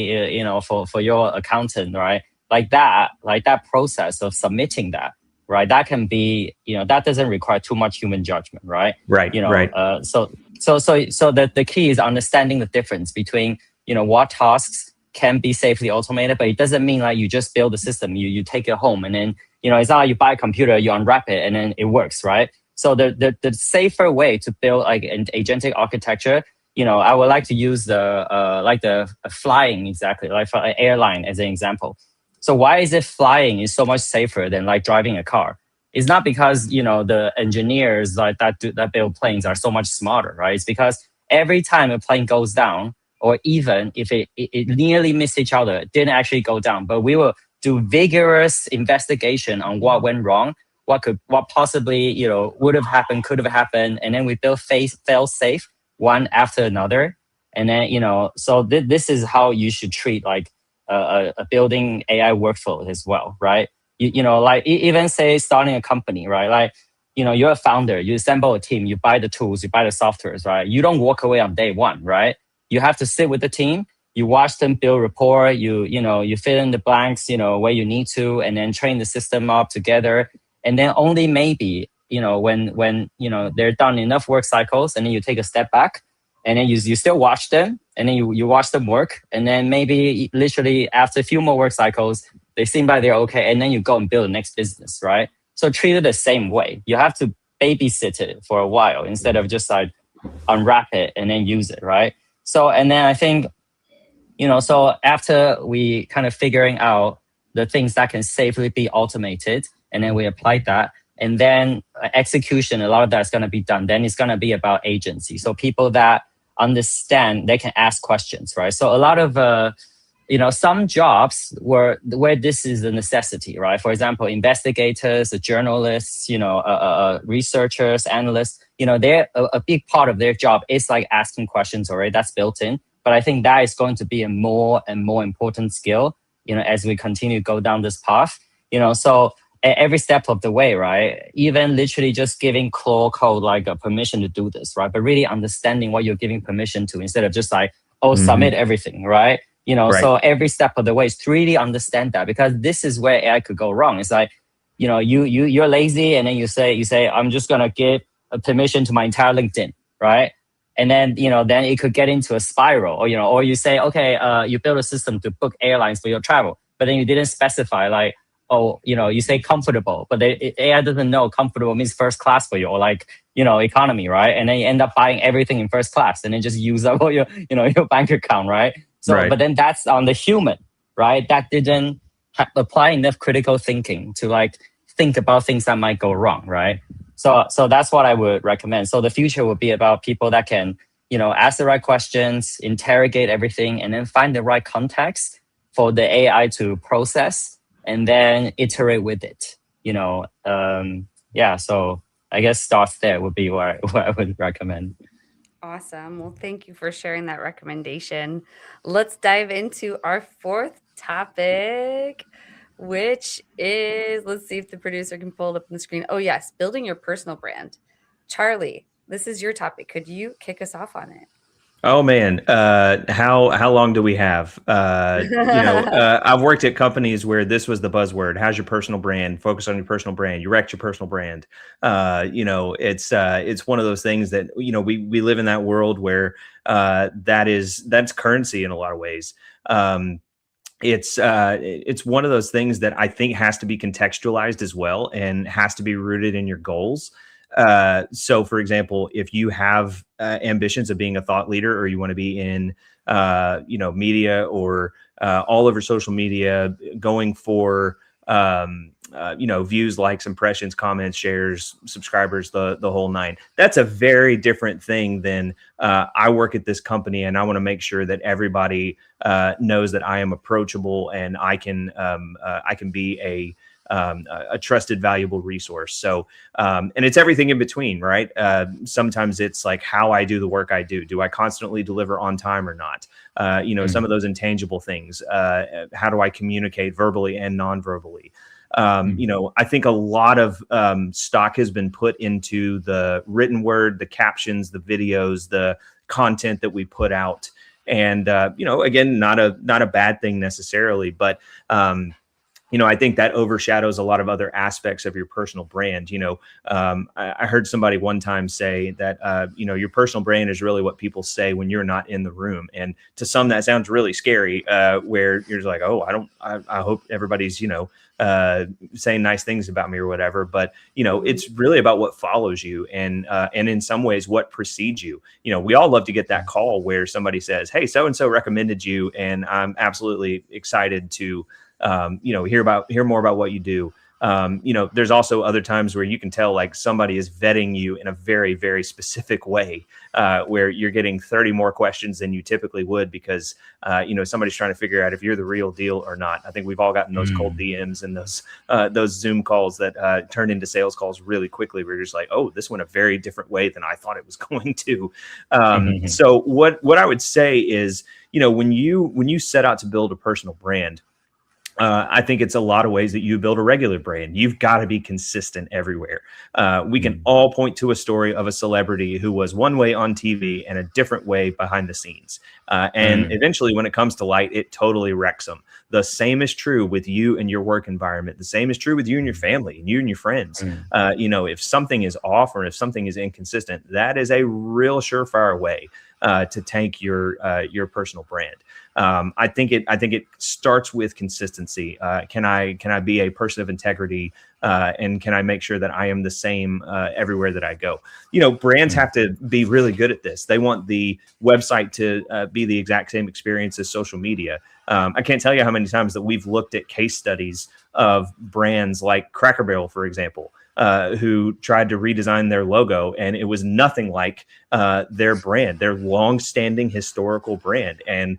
for your accountant, right, like that process of submitting that, right, that can be that doesn't require too much human judgment, right? Right. Right. So the key is understanding the difference between what tasks can be safely automated, but it doesn't mean like you just build the system, you take it home, and then it's not like you buy a computer, you unwrap it, and then it works, right? So the safer way to build like an agentic architecture, I would like to use the flying, exactly, like for an airline as an example. So why is it flying is so much safer than like driving a car? It's not because the engineers like that build planes are so much smarter, right? It's because every time a plane goes down, or even if it nearly missed each other, it didn't actually go down, but we will do vigorous investigation on what went wrong, what possibly would have happened, could have happened, and then we build fail safe one after another. And then so this is how you should treat like a building AI workflow as well, right? Like even say starting a company, right? Like you're a founder, you assemble a team, you buy the tools, you buy the softwares, right? You don't walk away on day one, right? You have to sit with the team, you watch them build rapport, you fill in the blanks, where you need to, and then train the system up together. And then only maybe, when they're done enough work cycles, and then you take a step back, and then you still watch them, and then you watch them work, and then maybe literally after a few more work cycles, they seem like they're okay, and then you go and build the next business, right? So treat it the same way. You have to babysit it for a while instead of just like unwrap it and then use it, right? So, and then I think, so after we kind of figuring out the things that can safely be automated, and then we applied that, and then execution, a lot of that's going to be done. Then it's going to be about agency. So people that understand, they can ask questions, right? So a lot of, some jobs where this is a necessity, right? For example, investigators, journalists, researchers, analysts, they're a big part of their job is like asking questions already. That's built in. But I think that is going to be a more and more important skill, as we continue to go down this path, so at every step of the way, right? Even literally just giving Claude Code like a permission to do this, right? But really understanding what you're giving permission to instead of just like, submit everything, right? Right. So every step of the way is to really understand that, because this is where AI could go wrong. It's like, you're lazy, and then you say, I'm just gonna give a permission to my entire LinkedIn, right? And then, then it could get into a spiral, or you say, okay, you build a system to book airlines for your travel, but then you didn't specify like, you say comfortable, but AI doesn't know comfortable means first class for you, or like, economy, right? And then you end up buying everything in first class, and then just use up all your, your bank account, right? So, right. But then that's on the human, right? That didn't apply enough critical thinking to like think about things that might go wrong, right? So that's what I would recommend. So the future would be about people that can, ask the right questions, interrogate everything, and then find the right context for the AI to process, and then iterate with it. So I guess starts there would be what I would recommend. Awesome. Well, thank you for sharing that recommendation. Let's dive into our fourth topic, which is, let's see if the producer can pull it up on the screen. Oh, yes, building your personal brand. Charlie, this is your topic. Could you kick us off on it? Oh man, how long do we have? I've worked at companies where this was the buzzword. How's your personal brand? Focus on your personal brand. You wrecked your personal brand. It's one of those things that we live in that world where that's currency in a lot of ways. It's one of those things that I think has to be contextualized as well, and has to be rooted in your goals. So for example, if you have ambitions of being a thought leader, or you want to be in, media, or all over social media, going for, views, likes, impressions, comments, shares, subscribers, the whole nine. That's a very different thing than I work at this company and I want to make sure that everybody knows that I am approachable and I can be a trusted, valuable resource. So, and it's everything in between, right? Sometimes it's like how I do the work I do. Do I constantly deliver on time or not? Some of those intangible things. How do I communicate verbally and non-verbally? I think a lot of stock has been put into the written word, the captions, the videos, the content that we put out. And, again, not a bad thing necessarily, but, I think that overshadows a lot of other aspects of your personal brand. I heard somebody one time say that, your personal brand is really what people say when you're not in the room. And to some, that sounds really scary, where you're just like, oh, I hope everybody's, saying nice things about me or whatever. But, it's really about what follows you and in some ways what precedes you. We all love to get that call where somebody says, hey, so-and-so recommended you, and I'm absolutely excited to hear more about what you do. There's also other times where you can tell like somebody is vetting you in a very, very specific way, where you're getting 30 more questions than you typically would because, somebody's trying to figure out if you're the real deal or not. I think we've all gotten those cold DMs and those Zoom calls that turn into sales calls really quickly. We're just like, oh, this went a very different way than I thought it was going to. So what I would say is, when you set out to build a personal brand, I think it's a lot of ways that you build a regular brand. You've got to be consistent everywhere. We can all point to a story of a celebrity who was one way on TV and a different way behind the scenes. And eventually, when it comes to light, it totally wrecks them. The same is true with you and your work environment. The same is true with you and your family and you and your friends. If something is off or if something is inconsistent, that is a real surefire way to tank your personal brand. I think it starts with consistency. Can I be a person of integrity, and can I make sure that I am the same everywhere that I go? Brands have to be really good at this. They want the website to be the exact same experience as social media. I can't tell you how many times that we've looked at case studies of brands like Cracker Barrel, for example, who tried to redesign their logo, and it was nothing like their brand, their long-standing historical brand. And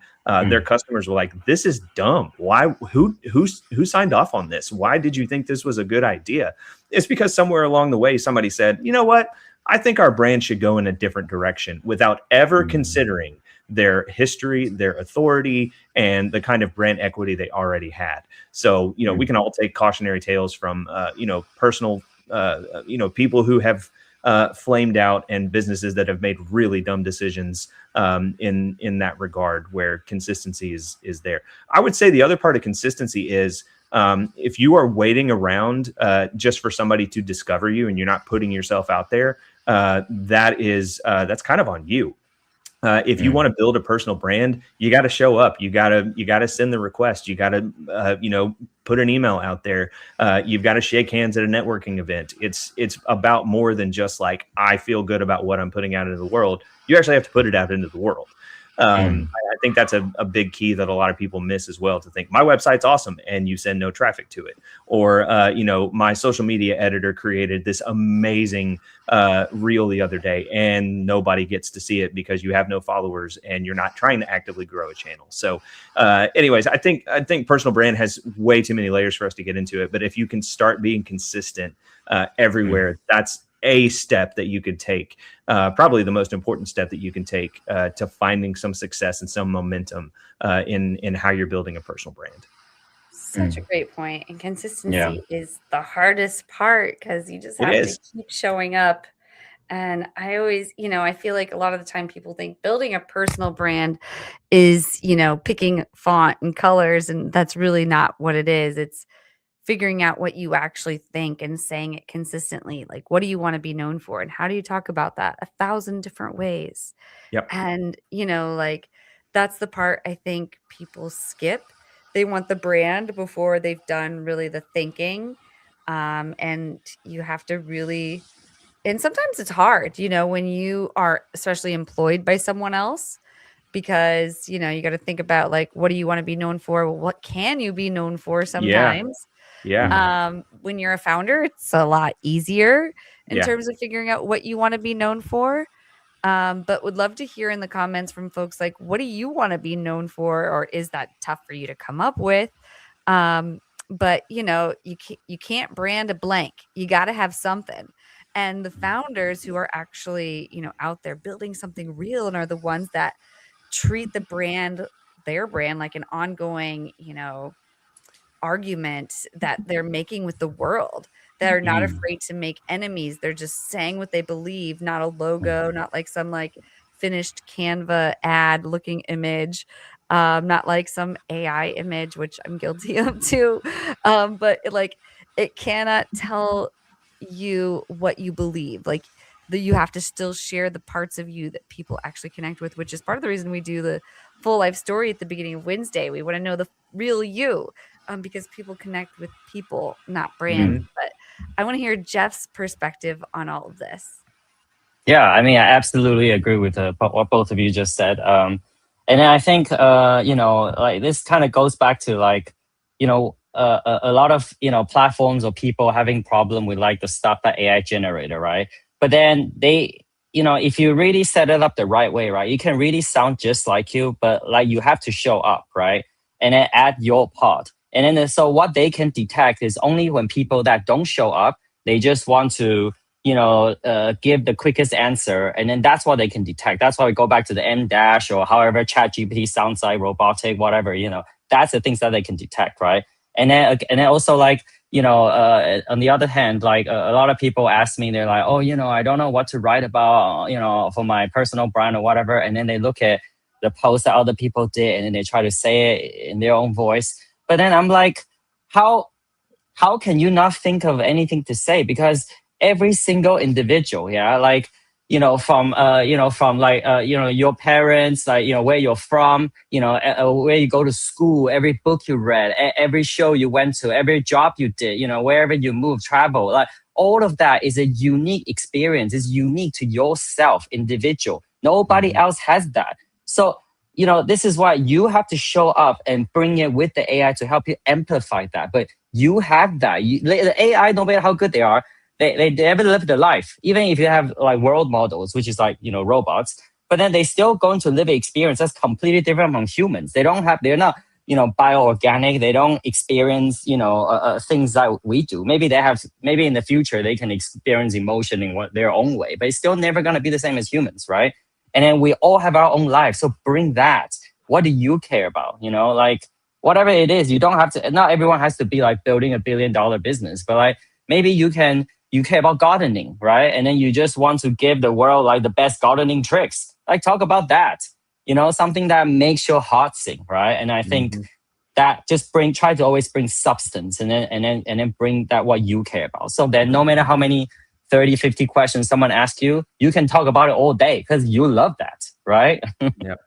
their customers were like, "This is dumb. Why? Who signed off on this? Why did you think this was a good idea?" It's because somewhere along the way, somebody said, "You know what? I think our brand should go in a different direction," without ever considering their history, their authority, and the kind of brand equity they already had. So, we can all take cautionary tales from, personal, people who have flamed out and businesses that have made really dumb decisions in that regard, where consistency is there. I would say the other part of consistency is if you are waiting around just for somebody to discover you and you're not putting yourself out there, that's kind of on you. If you want to build a personal brand, you got to show up. You got to send the request. You got to, put an email out there. You've got to shake hands at a networking event. It's about more than just like, I feel good about what I'm putting out into the world. You actually have to put it out into the world. I think that's a big key that a lot of people miss as well, to think my website's awesome and you send no traffic to it. Or, my social media editor created this amazing reel the other day and nobody gets to see it because you have no followers and you're not trying to actively grow a channel. So anyways, I think personal brand has way too many layers for us to get into it. But if you can start being consistent everywhere, that's a step that you could take, probably the most important step that you can take to finding some success and some momentum in how you're building a personal brand. Such a great point. And consistency is the hardest part because you just have to keep showing up. And I always, I feel like a lot of the time people think building a personal brand is, picking font and colors. And that's really not what it is. It's figuring out what you actually think and saying it consistently. Like, what do you want to be known for? And how do you talk about that 1,000 different ways? Yep. And, that's the part I think people skip. They want the brand before they've done really the thinking. And you have to really And sometimes it's hard, when you are especially employed by someone else, because, you got to think about like, what do you want to be known for? Well, what can you be known for Yeah. sometimes? Yeah. When you're a founder, it's a lot easier in Yeah. terms of figuring out what you want to be known for. But would love to hear in the comments from folks like, what do you want to be known for, or is that tough for you to come up with? But you can't brand a blank. You got to have something. And the founders who are actually, out there building something real and are the ones that treat their brand like an ongoing, argument that they're making with the world. They're not afraid to make enemies. They're just saying what they believe, not a logo, not like some like finished Canva ad looking image, not like some AI image, which I'm guilty of too. But it cannot tell you what you believe. Like you have to still share the parts of you that people actually connect with, which is part of the reason we do the full life story at the beginning of WinsDay. We want to know the real you. Because people connect with people, not brands. But I want to hear Jeff's perspective on all of this. Yeah, I mean, I absolutely agree with what both of you just said. And then I think, like this kind of goes back to like, a lot of, platforms or people having problem with like the stuff that AI generated, right? But then they, if you really set it up the right way, right, it can really sound just like you, but like you have to show up, right? And then add your part. And then so what they can detect is only when people that don't show up, they just want to, give the quickest answer. And then that's what they can detect. That's why we go back to the M dash or however ChatGPT sounds like, robotic, whatever, that's the things that they can detect, right? And then also like, on the other hand, like a lot of people ask me, they're like, oh, I don't know what to write about, for my personal brand or whatever. And then they look at the posts that other people did and then they try to say it in their own voice. But then I'm like, how can you not think of anything to say? Because every single individual, like, from your parents, like, where you're from, where you go to school, every book you read, every show you went to, every job you did, wherever you move, travel, like all of that is a unique experience. It's unique to yourself, individual. Nobody else has that. So, this is why you have to show up and bring it with the AI to help you amplify that. But you have that. The AI, no matter how good they are, they never live their life. Even if you have like world models, which is like, robots, but then they still going to live an experience that's completely different from humans. They're not, bioorganic. They don't experience, things that we do. Maybe in the future, they can experience emotion in their own way, but it's still never going to be the same as humans, right? And then we all have our own lives. So bring that. What do you care about? Like whatever it is, you don't have to, not everyone has to be like building $1 billion business, but like maybe you care about gardening, right? And then you just want to give the world like the best gardening tricks. Like talk about that, something that makes your heart sing, right? And I think that just try to always bring substance and then bring that what you care about. So then no matter how many 30, 50 questions someone asks you, you can talk about it all day because you love that, right? Yep.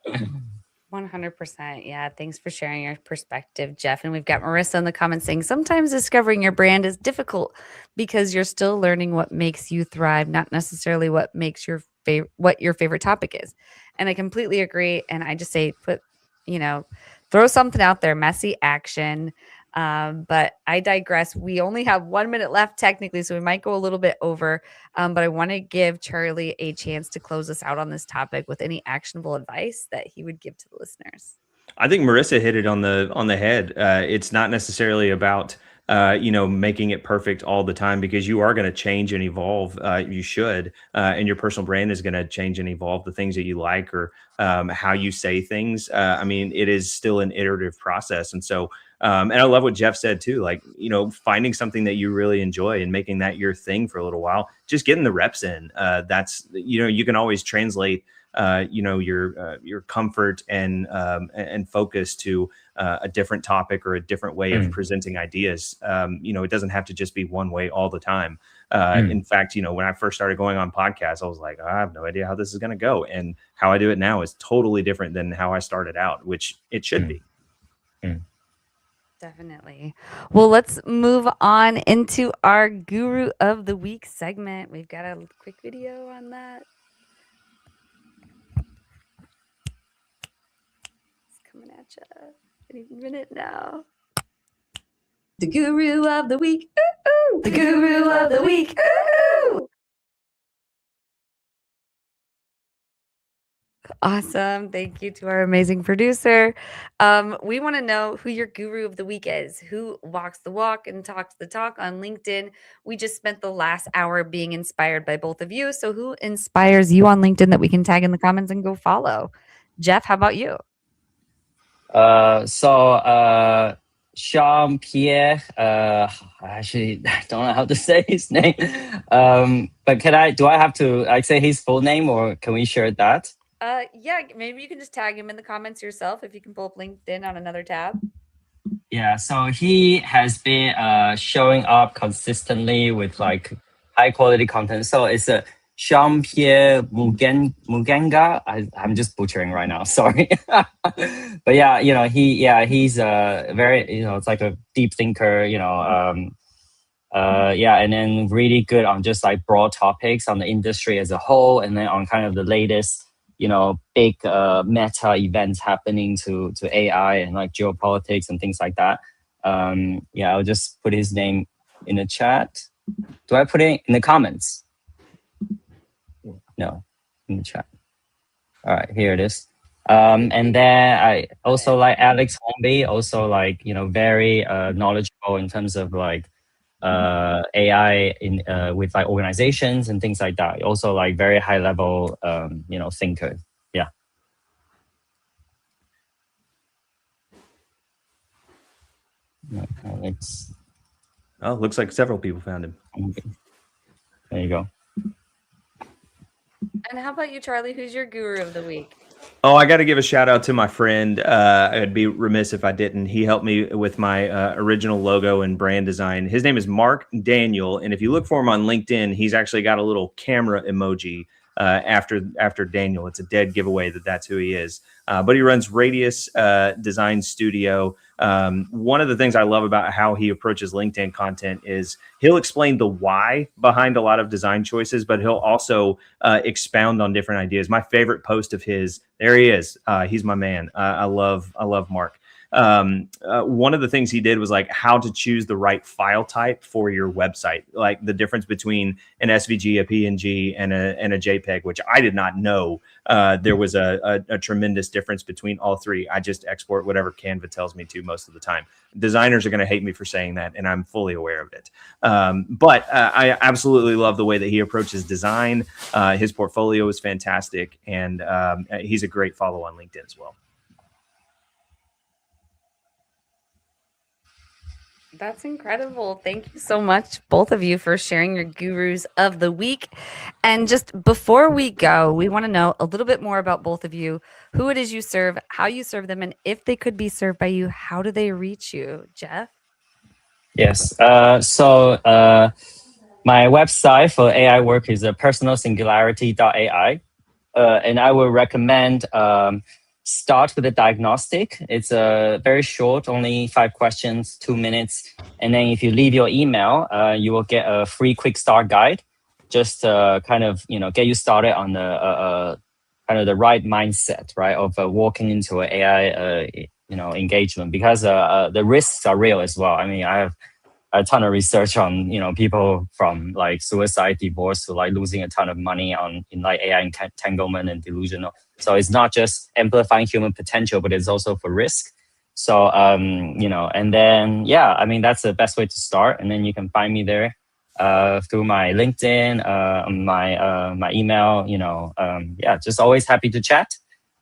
100%. Yeah. Thanks for sharing your perspective, Jeff. And we've got Marissa in the comments saying sometimes discovering your brand is difficult because you're still learning what makes you thrive, not necessarily what makes what your favorite topic is. And I completely agree. And I just say, throw something out there, messy action. But I digress. We only have 1 minute left technically, so we might go a little bit over. But I want to give Charlie a chance to close us out on this topic with any actionable advice that he would give to the listeners. I think Marissa hit it on the head. It's not necessarily about making it perfect all the time, because you are going to change and evolve. You should, and your personal brand is going to change and evolve. The things that you like or how you say things. It is still an iterative process, and so. And I love what Jeff said too, like, finding something that you really enjoy and making that your thing for a little while, just getting the reps in. That's, you can always translate, your comfort and focus to a different topic or a different way of presenting ideas. It doesn't have to just be one way all the time. In fact, when I first started going on podcasts, I was like, I have no idea how this is going to go. And how I do it now is totally different than how I started out, which it should be. Definitely. Well, let's move on into our Guru of the Week segment. We've got a quick video on that. It's coming at you any minute now. The Guru of the Week. Ooh, ooh. The Guru of the Week. Ooh, ooh. Awesome. Thank you to our amazing producer. We want to know who your guru of the week is, who walks the walk and talks the talk on LinkedIn. We just spent the last hour being inspired by both of you. So, who inspires you on LinkedIn that we can tag in the comments and go follow? Jeff, how about you? Jean Pierre. Actually, I don't know how to say his name. But do I have to say his full name, or can we share that? Yeah, maybe you can just tag him in the comments yourself if you can pull up LinkedIn on another tab. Yeah, so he has been showing up consistently with like high quality content. So it's a Jean-Pierre Mugenga. I'm just butchering right now, sorry. But yeah, he's very, it's like a deep thinker, and then really good on just like broad topics on the industry as a whole, and then on kind of the latest big meta events happening to AI and like geopolitics and things like that. I'll just put his name in the chat. Do I put it in the comments? No, in the chat. All right, here it is. And then I also like Alex Hornby, also like, very knowledgeable in terms of like AI in with like organizations and things like that. Also like very high level, thinker. Yeah. Alex. Oh, looks like several people found him. Okay. There you go. And how about you, Charlie? Who's your guru of the week? Oh, I got to give a shout out to my friend. I'd be remiss if I didn't. He helped me with my original logo and brand design. His name is Mark Daniel, and if you look for him on LinkedIn, he's actually got a little camera emoji after Daniel. It's a dead giveaway that's who he is. But he runs Radius Design Studio. One of the things I love about how he approaches LinkedIn content is he'll explain the why behind a lot of design choices, but he'll also expound on different ideas. My favorite post of his, there he is. He's my man. I love Mark. One of the things he did was like how to choose the right file type for your website, like the difference between an SVG, a PNG, and a JPEG, which I did not know there was a tremendous difference between all three. I just export whatever Canva tells me to most of the time. Designers are going to hate me for saying that, and I'm fully aware of it. But I absolutely love the way that he approaches design. His portfolio is fantastic, and he's a great follow on LinkedIn as well. That's incredible. Thank you so much, both of you, for sharing your gurus of the week. And just before we go, we want to know a little bit more about both of you, who it is you serve, how you serve them, and if they could be served by you, how do they reach you? Jeff? Yes. So my website for AI work is personalsingularity.ai. And I will recommend start with a diagnostic. It's very short, only 5 questions, 2 minutes. And then if you leave your email, you will get a free quick start guide. Just kind of, get you started on the kind of the right mindset, right, of walking into an AI, engagement, because the risks are real as well. I mean, I have a ton of research on people from like suicide, divorce, to like losing a ton of money in like AI entanglement and delusional. So it's not just amplifying human potential, but it's also for risk. So and then I mean that's the best way to start. And then you can find me there through my LinkedIn, my email. Just always happy to chat.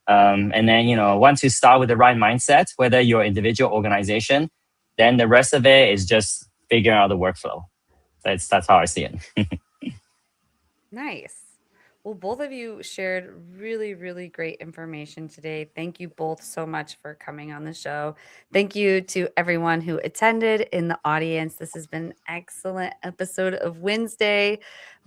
And then once you start with the right mindset, whether you're an individual organization, then the rest of it is just figuring out the workflow. That's how I see it. Nice. Well, both of you shared really, really great information today. Thank you both so much for coming on the show. Thank you to everyone who attended in the audience. This has been an excellent episode of WinsDay.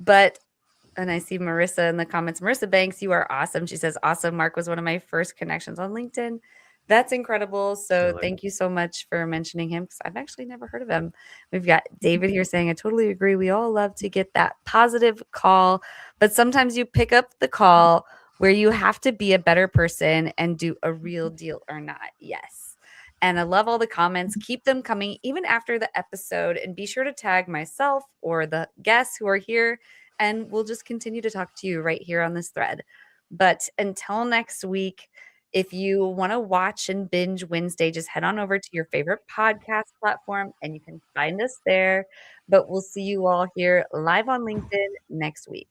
And I see Marissa in the comments. Marissa Banks, you are awesome. She says, awesome. Mark was one of my first connections on LinkedIn. That's incredible. So Absolutely. thank you so much for mentioning him because I've actually never heard of him. We've got David here saying, I totally agree. We all love to get that positive call, but sometimes you pick up the call where you have to be a better person and do a real deal or not. Yes. And I love all the comments. Keep them coming even after the episode. And be sure to tag myself or the guests who are here. And we'll just continue to talk to you right here on this thread. But until next week, if you want to watch and binge WinsDay, just head on over to your favorite podcast platform and you can find us there. But we'll see you all here live on LinkedIn next week.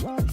Bye.